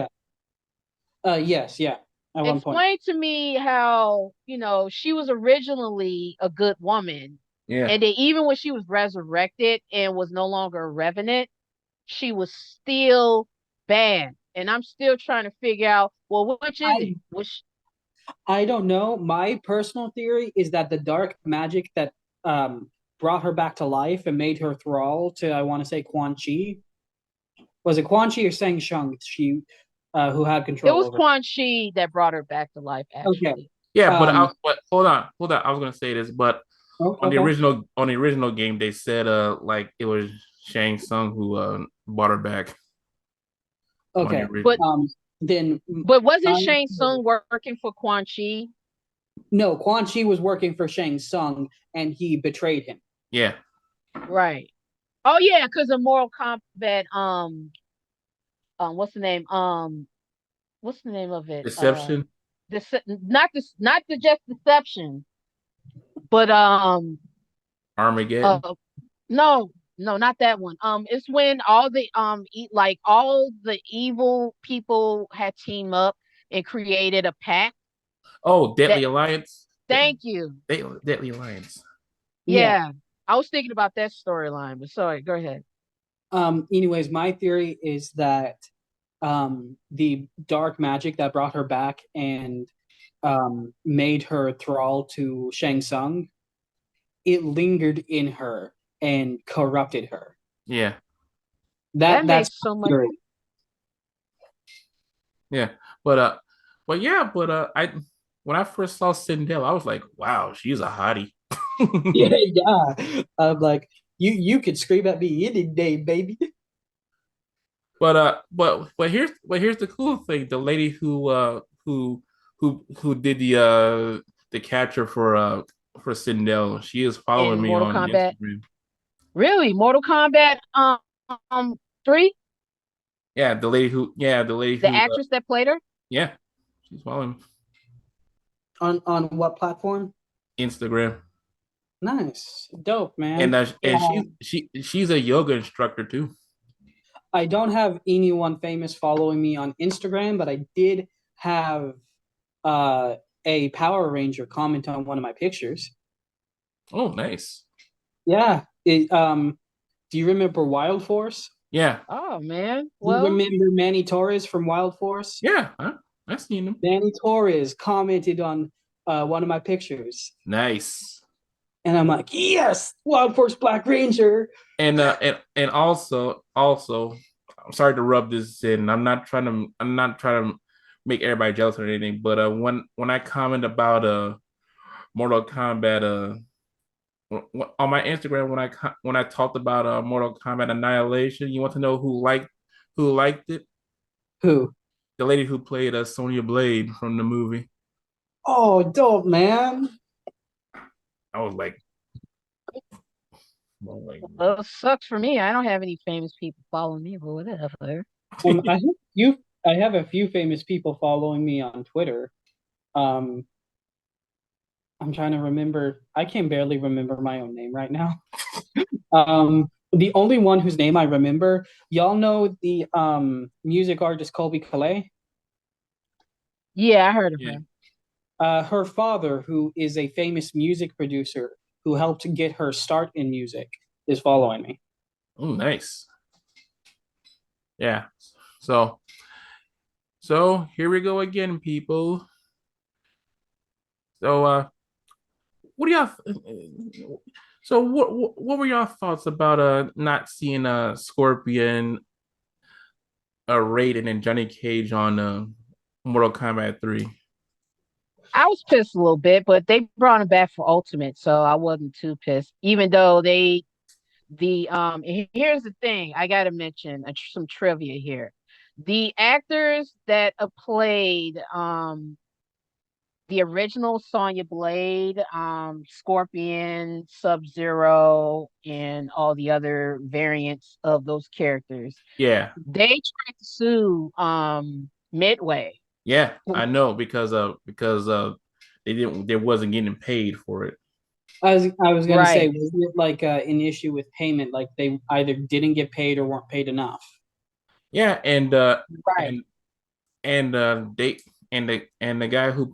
Yeah. Yes. Yeah. At one point. explain to me how she was originally a good woman, Yeah. and then even when she was resurrected and was no longer a revenant, she was still bad. And I'm still trying to figure out, well, which is it? I Which I don't know. My personal theory is that the dark magic that brought her back to life and made her thrall to, I want to say, Quan Chi. Was it Quan Chi or Sang Sheng? Who had it control was over. Quan Chi that brought her back to life, Okay. actually. Yeah, Um. but hold on. I was gonna say this, but Okay. on the original game, they said like it was Shang Tsung who brought her back on the Okay. original. But Then but wasn't my Shang Tsung working for Quan Chi? no, Quan Chi was working for Shang Tsung and he betrayed him. Yeah, Right. Oh yeah, because of Mortal Kombat. What's the name? What's the name of it? Deception, Not the just deception, but Armageddon. uh, no, no, not that one. It's when all the like all the evil people had teamed up and created a pact. Oh, That Deadly Alliance. Thank you. Deadly Alliance. Yeah. Yeah, I was thinking about that storyline, but sorry, go ahead. Anyways, my theory is that the dark magic that brought her back and made her thrall to Shang Tsung, it lingered in her and corrupted her. Yeah, That That's makes so my much. theory. yeah. But yeah, but I when I first saw Sindel, I was like, wow, she's a hottie. Yeah, yeah. I'm like, you could scream at me any day, baby. But here's the cool thing: the lady who did the capture for Sindel, she is following In me Mortal on Kombat. Instagram. Really? Mortal Kombat 3? The lady The who actress that played her? yeah, she's following me. On what platform? Instagram. Nice. Dope, And man. she's a yoga instructor too. I don't have anyone famous following me on Instagram, but I did have uh, a Power Ranger comment on one of my pictures. Oh, nice. Yeah. Do you remember Wild Force? Yeah, Oh man. Do you Well, remember Manny Torres from Wild Force? yeah. I seen him. Manny Torres commented on one of my pictures. Nice. And I'm like, yes, Wild Force Black Ranger. And also, I'm sorry to rub this in. I'm not trying to make everybody jealous or anything, but when I comment about Mortal Kombat on my Instagram when I talked about Mortal Kombat Annihilation, you want to know who liked it? Who? The lady who played Sonya Blade from the movie. Oh, dope, man. I was like, oh my well, sucks for me. I don't have any famous people following me, but whatever. I have I have a few famous people following me on Twitter. Um, I'm trying to remember. I can barely remember my own name right now. The only one whose name I remember, y'all know the music artist Colby Calais. Yeah, I heard of yeah. her. Her father, who is a famous music producer who helped get her start in music, is following me. Oh, nice. Yeah. So so here we go again, people. So what do y'all so what were y'all thoughts about not seeing Scorpion, Raiden and Johnny Cage on Mortal Kombat 3? I was pissed a little bit, but they brought him back for Ultimate, so I wasn't too pissed. Even though here's the thing, I gotta mention some trivia here. The actors that played the original Sonya Blade, Scorpion, Sub Zero, and all the other variants of those characters, Yeah. they tried to sue Midway. Yeah, I know because they wasn't getting paid for it. I was gonna say, Right, was it like an issue with payment, like they either didn't get paid or weren't paid enough? Yeah, right. and they and the guy who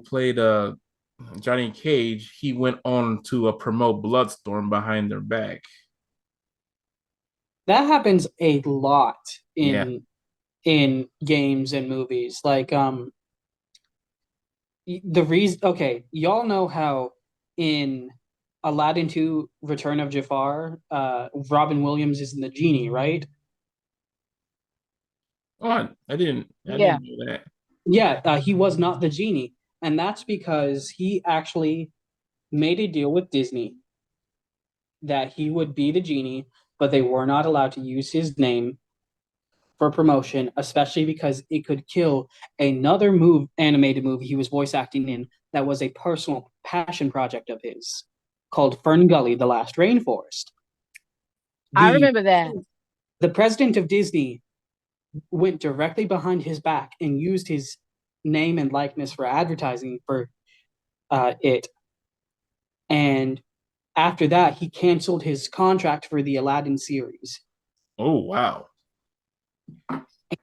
played Johnny Cage, he went on to promote Bloodstorm behind their back. That happens a lot Yeah. in games and movies. Like the reason, okay, y'all know how in Aladdin 2 Return of Jafar, Robin Williams is in the genie, right? Oh, I Yeah. didn't know that. Yeah, he was not the genie, and that's because he actually made a deal with Disney that he would be the genie, but they were not allowed to use his name for promotion, especially because it could kill another animated movie he was voice acting in that was a personal passion project of his called Fern Gully: The Last Rainforest. I The remember that. the president of Disney went directly behind his back and used his name and likeness for advertising for it. And after that, he canceled his contract for the Aladdin series. Oh, wow.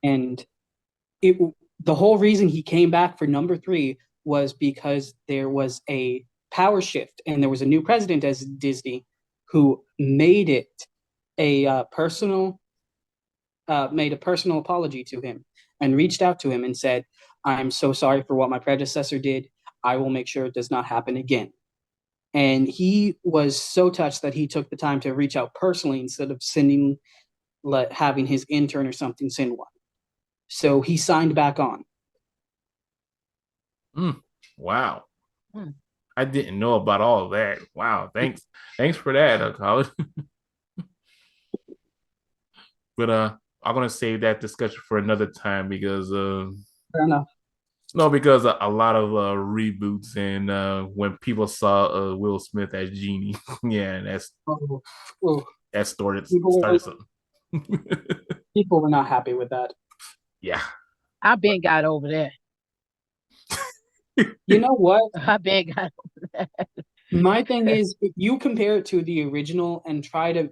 And it the whole reason he came back for number three was because there was a power shift and there was a new president as Disney who made it a personal made a personal apology to him and reached out to him and said, "I'm so sorry for what my predecessor did. I will make sure it does not happen again." And he was so touched that he took the time to reach out personally instead of having his intern or something send one. So he signed back on. Mm, wow. Hmm. I didn't know about all of that. Wow. Thanks for that, Collin. But I'm gonna save that discussion for another time because Fair enough. no, because a lot of reboots and when people saw Will Smith as Genie, yeah, Oh, oh, that people started were something. people were not happy with that. Yeah. I been got over that. You know what? I been got My thing is, if you compare it to the original and try to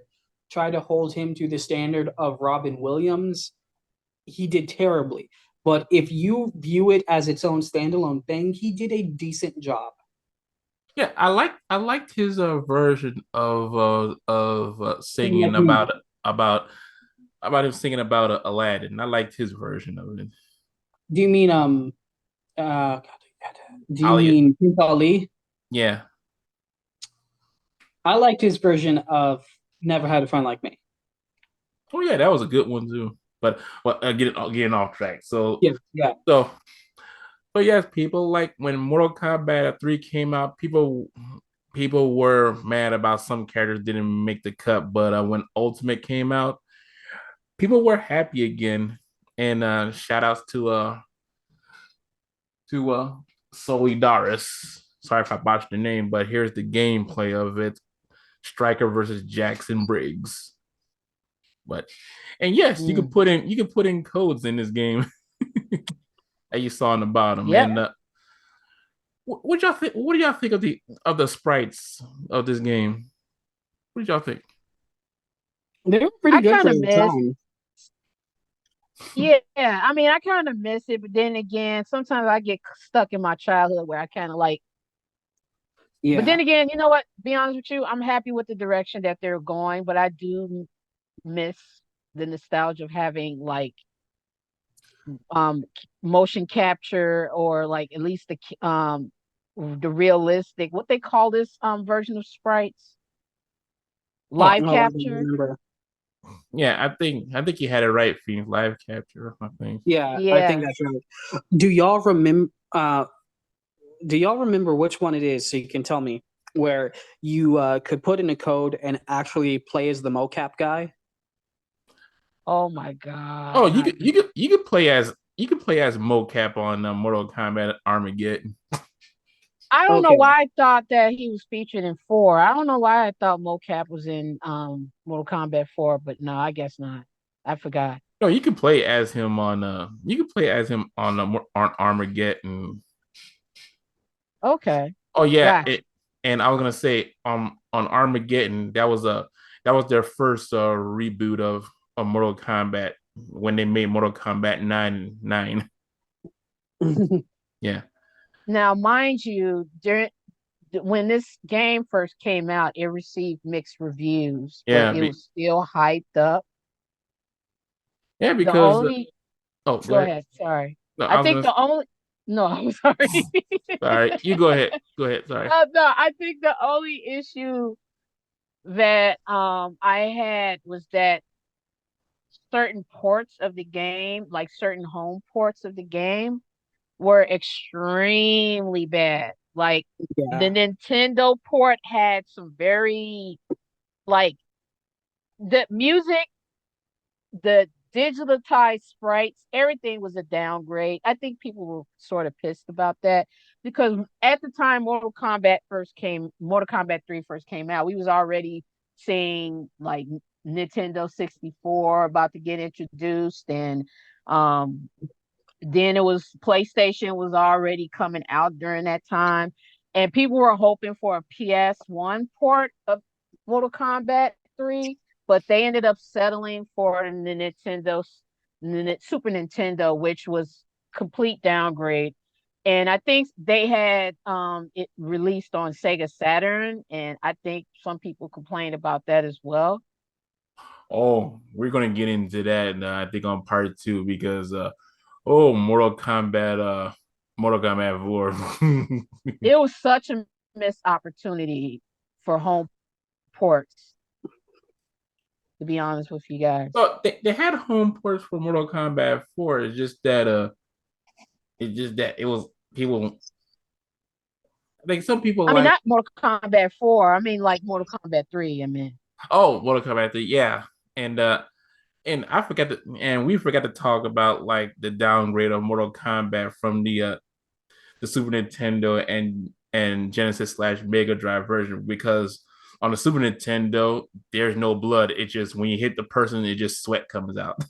hold him to the standard of Robin Williams, he did terribly. But if you view it as its own standalone thing, he did a decent job. Yeah, I liked his version of Singing singing at me. about about him singing about Aladdin. I liked his version of it. Do you mean uh do you Ali, mean Prince Ali? yeah. I liked his version of Never Had a Friend Like Me. Oh yeah, that was a good one too. But well, getting off track. Yeah, yeah. So but yes, people like when Mortal Kombat 3 came out, people were mad about some characters didn't make the cut, but when Ultimate came out, people were happy again. And shout outs to Solidaris. Sorry if I botched the name, but here's the gameplay of it: Striker versus Jackson Briggs. But and yes, Mm. you could put in codes in this game that you saw on the bottom. Yep. And what y'all think? What do y'all think of the sprites of this game? What did y'all think? They were pretty I good kind for of their miss time. Yeah, I mean, I kind of miss it, but then again, sometimes I get stuck in my childhood where I kind of like. But Yeah. then again, you know what? Be honest with you, I'm happy with the direction that they're going, but I do miss the nostalgia of having like motion capture or like at least the realistic what they call this version of sprites Oh, live Oh, I don't capture. remember. yeah, I think you had it right, Phoenix. Live capture, I think. Yeah, I think Yeah. that's right. Do y'all remember? Do y'all remember which one it is? So you can tell me where you could put in a code and actually play as the mocap guy. Oh my Oh, god, you not could you could you could play as you could play as mocap on Mortal Kombat Armageddon. I don't know Okay. why I thought that he was featured in 4. I don't know why I thought mocap was in Mortal Kombat 4, but no, I guess not. I forgot. No, you can play as him on you can play as him on Armageddon. Okay, Oh yeah, gotcha. and I was gonna say on Armageddon that was their first reboot of Mortal Kombat when they made Mortal Kombat 9. Yeah, Now mind you, during when this game first came out, it received mixed reviews, but yeah, it was still hyped up. yeah. The Because only oh, go Go ahead. ahead, sorry. No, I I was think gonna. the only No, I'm sorry. Sorry, you go ahead. Go ahead. Sorry. No, I think the only issue that I had was that certain ports of the game, like certain home ports of the game, were extremely bad. Like the Yeah. Nintendo port had some very like the music, the digitalized sprites, everything was a downgrade. I think people were sort of pissed about that because at the time Mortal Kombat 3 first came out, we was already seeing like Nintendo 64 about to get introduced and um then it was PlayStation was already coming out during that time, and people were hoping for a PS1 port of Mortal Kombat 3, but they ended up settling for the Super Nintendo, which was complete downgrade. And I think they had it released on Sega Saturn, and I think some people complained about that as well. Oh, we're gonna get into that. I think on part two because Mortal Kombat 4. It was such a missed opportunity for home ports, to be honest with you guys. So they had home ports for Mortal Kombat 4. It's just that it was people like some people I mean, like not Mortal Kombat 4. I mean, like Mortal Kombat 3. I mean, oh Mortal Kombat 3, yeah. And we forgot to talk about like the downgrade of Mortal Kombat from the Super Nintendo and Genesis slash Mega Drive version because on the Super Nintendo there's no blood. It just when you hit the person, it just sweat comes out.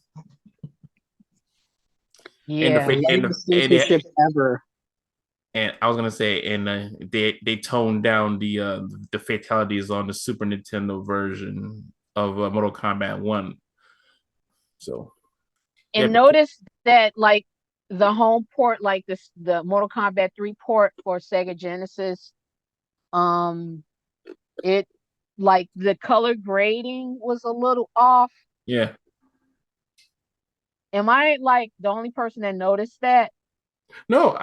And the yeah. Lamest and they, censorship ever. and I was gonna say and they toned down the fatalities on the Super Nintendo version of Mortal Kombat 1. So yeah, And notice that, like, the home port, like this, the Mortal Kombat 3 port for Sega Genesis, um, it like the color grading was a little off. yeah. Am I like the only person that noticed that? No,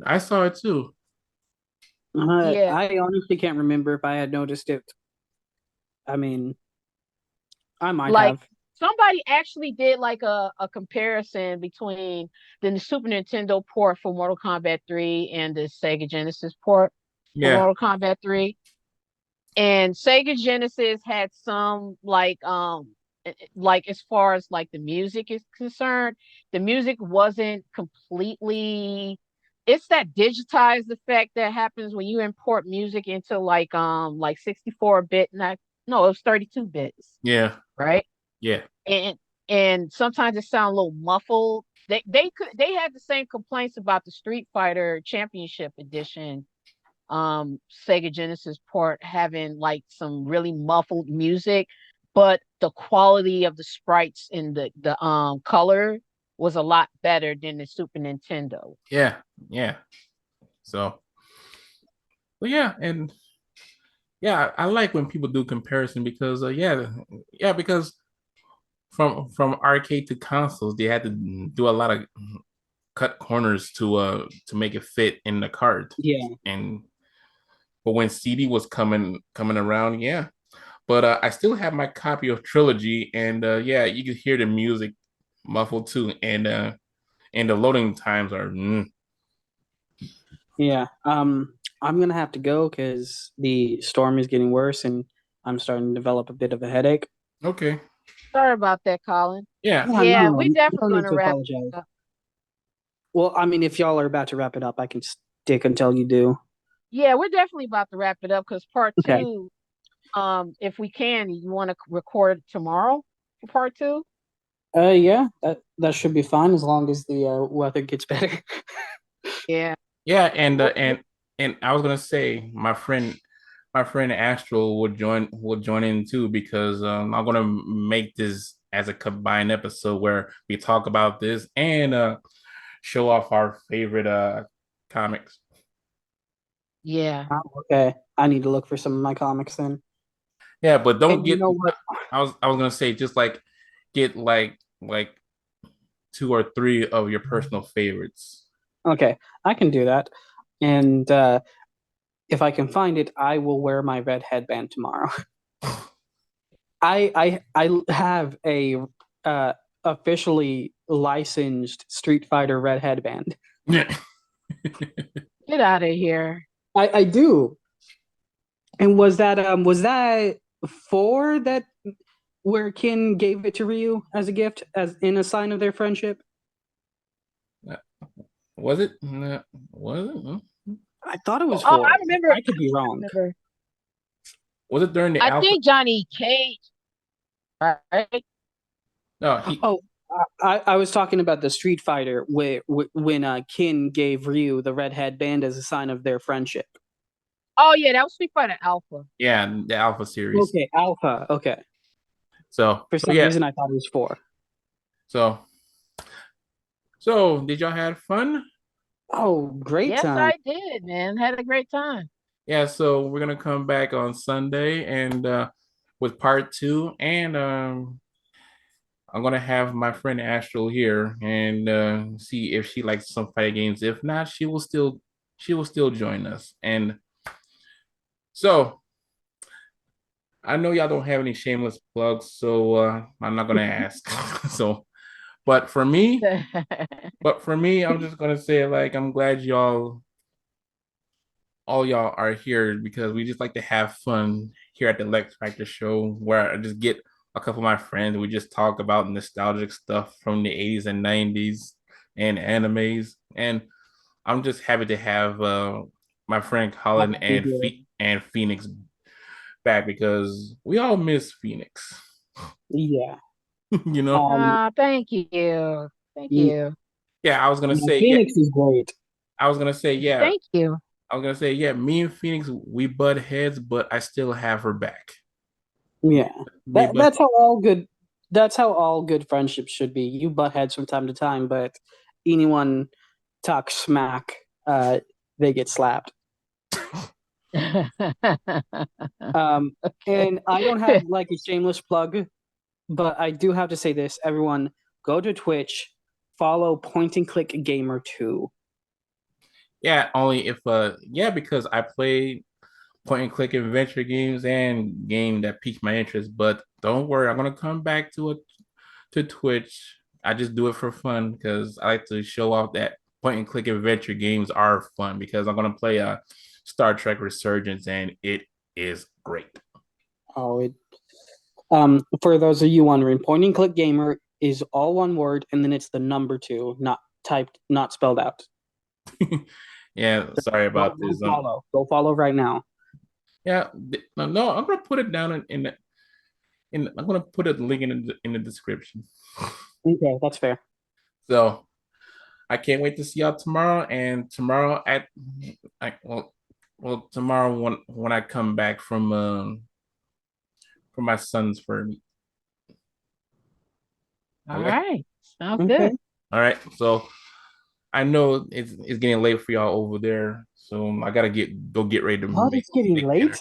I saw it too. Yeah, I honestly can't remember if I had noticed it. I mean, I might like have. somebody actually did like a comparison between the Super Nintendo port for Mortal Kombat 3 and the Sega Genesis port for Yeah, Mortal Kombat 3. And Sega Genesis had some like as far as like the music is concerned, the music wasn't completely, it's that digitized effect that happens when you import music into like 64-bit, not no, it was 32 bits, yeah, right? yeah, and and sometimes it sounds a little muffled. They had the same complaints about the Street Fighter Championship Edition Sega Genesis port having like some really muffled music, but the quality of the sprites and the color was a lot better than the Super Nintendo. Yeah, yeah. So, but yeah, and yeah, I like when people do comparison because yeah, because from arcade to consoles, they had to do a lot of cut corners to make it fit in the cart. Yeah. And but when CD was coming around, yeah. But I still have my copy of Trilogy, and yeah, you can hear the music muffled too, and the loading times are Yeah. I'm gonna have to go because the storm is getting worse and I'm starting to develop a bit of a headache. okay. Sorry about that, Colin. Yeah, Yeah, Yeah, no, we you definitely don't going need to to wrap apologize. it up. Well, I mean, if y'all are about to wrap it up, I can stick until you do. Yeah, we're definitely about to wrap it up because part Okay. two, if we can, you want to record tomorrow for part two? Yeah, that should be fine as long as the weather gets better. Yeah. yeah, Okay. and I was gonna say my friend Astral would join in too because I'm gonna make this as a combined episode where we talk about this and show off our favorite comics. Yeah. Oh, okay, I need to look for some of my comics then. Yeah, but don't And you get. know what? I was gonna say just like get like two or three of your personal favorites. Okay, I can do that. And if I can find it, I will wear my red headband tomorrow. I have a uh, officially licensed Street Fighter red headband. Yeah. Get out of here. I do. And was that four that where Kin gave it to Ryu as a gift, as in a sign of their friendship? Was it? No, was it? No. I thought it was Oh, I four. remember. I could be I wrong. remember. Was it during the I alpha? think Johnny Cage, right? No, he. Oh, I was talking about the Street Fighter where when Kin gave Ryu the red headband as a sign of their friendship. Oh yeah, that was Street Fighter Alpha. Yeah, the alpha series. Okay, Alpha. Okay. For So some yeah. reason, I thought it was four. So so did y'all have fun? Oh, great Yes, time. I did, man. Had a great time. Yeah. So we're gonna come back on Sunday and with part two, and I'm gonna have my friend Astral here and see if she likes some fight games. If not, she will still join us. And so I know y'all don't have any shameless plugs, so I'm not gonna ask. So, but for me, I'm just gonna say like I'm glad all y'all are here because we just like to have fun here at the Lex Factor Show, where I just get a couple of my friends. We just talk about nostalgic stuff from the 80s and 90s and animes. And I'm just happy to have my friend Collin Happy to hear it. And Phoenix back because we all miss Phoenix. Yeah. You know? Um, Thank you. Thank y- you. Yeah, I was gonna say, yeah, Phoenix is great. I was gonna say, yeah, Thank you. I was gonna say, yeah, me and Phoenix, we butt heads, but I still have her back. Yeah. We but That's how all good friendships should be. You butt heads from time to time, but anyone talks smack, they get slapped. Um, and I don't have like a shameless plug, but I do have to say this. Everyone, go to Twitch, follow Point and Click Gamer 2. yeah, only if yeah, because I play point and click adventure games and game that piqued my interest. But don't worry, I'm gonna come back to it to Twitch. I just do it for fun because I like to show off that point and click adventure games are fun because I'm gonna play Star Trek Resurgence and it is great. Oh, for those of you wondering, Point and Click Gamer is all one word, and then it's the number two, not typed, not spelled out. Yeah, sorry Go, about go this. follow. Go follow right now. Yeah, no, I'm gonna put it down I'm gonna put a link in the description. Okay, that's fair. So I can't wait to see y'all tomorrow. And tomorrow tomorrow when I come back from my son's for me. All Okay. right. Sounds Okay. good. All right. So I know it's getting late for y'all over there, so I gotta go get ready to What? make It's getting dinner. late?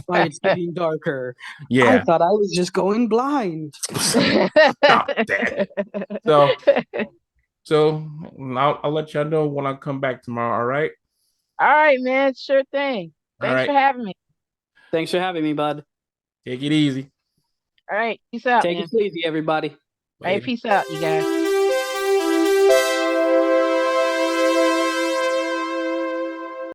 Why, it's getting darker. I Yeah. thought I was just going blind. Stop that. So so I'll let y'all know when I come back tomorrow. All right. All right, man. Sure thing. All Thanks right. for having me. Thanks for having me, bud. Take it easy. All right. Peace out, Take man. it easy, everybody. All right. Later. Peace out, you guys.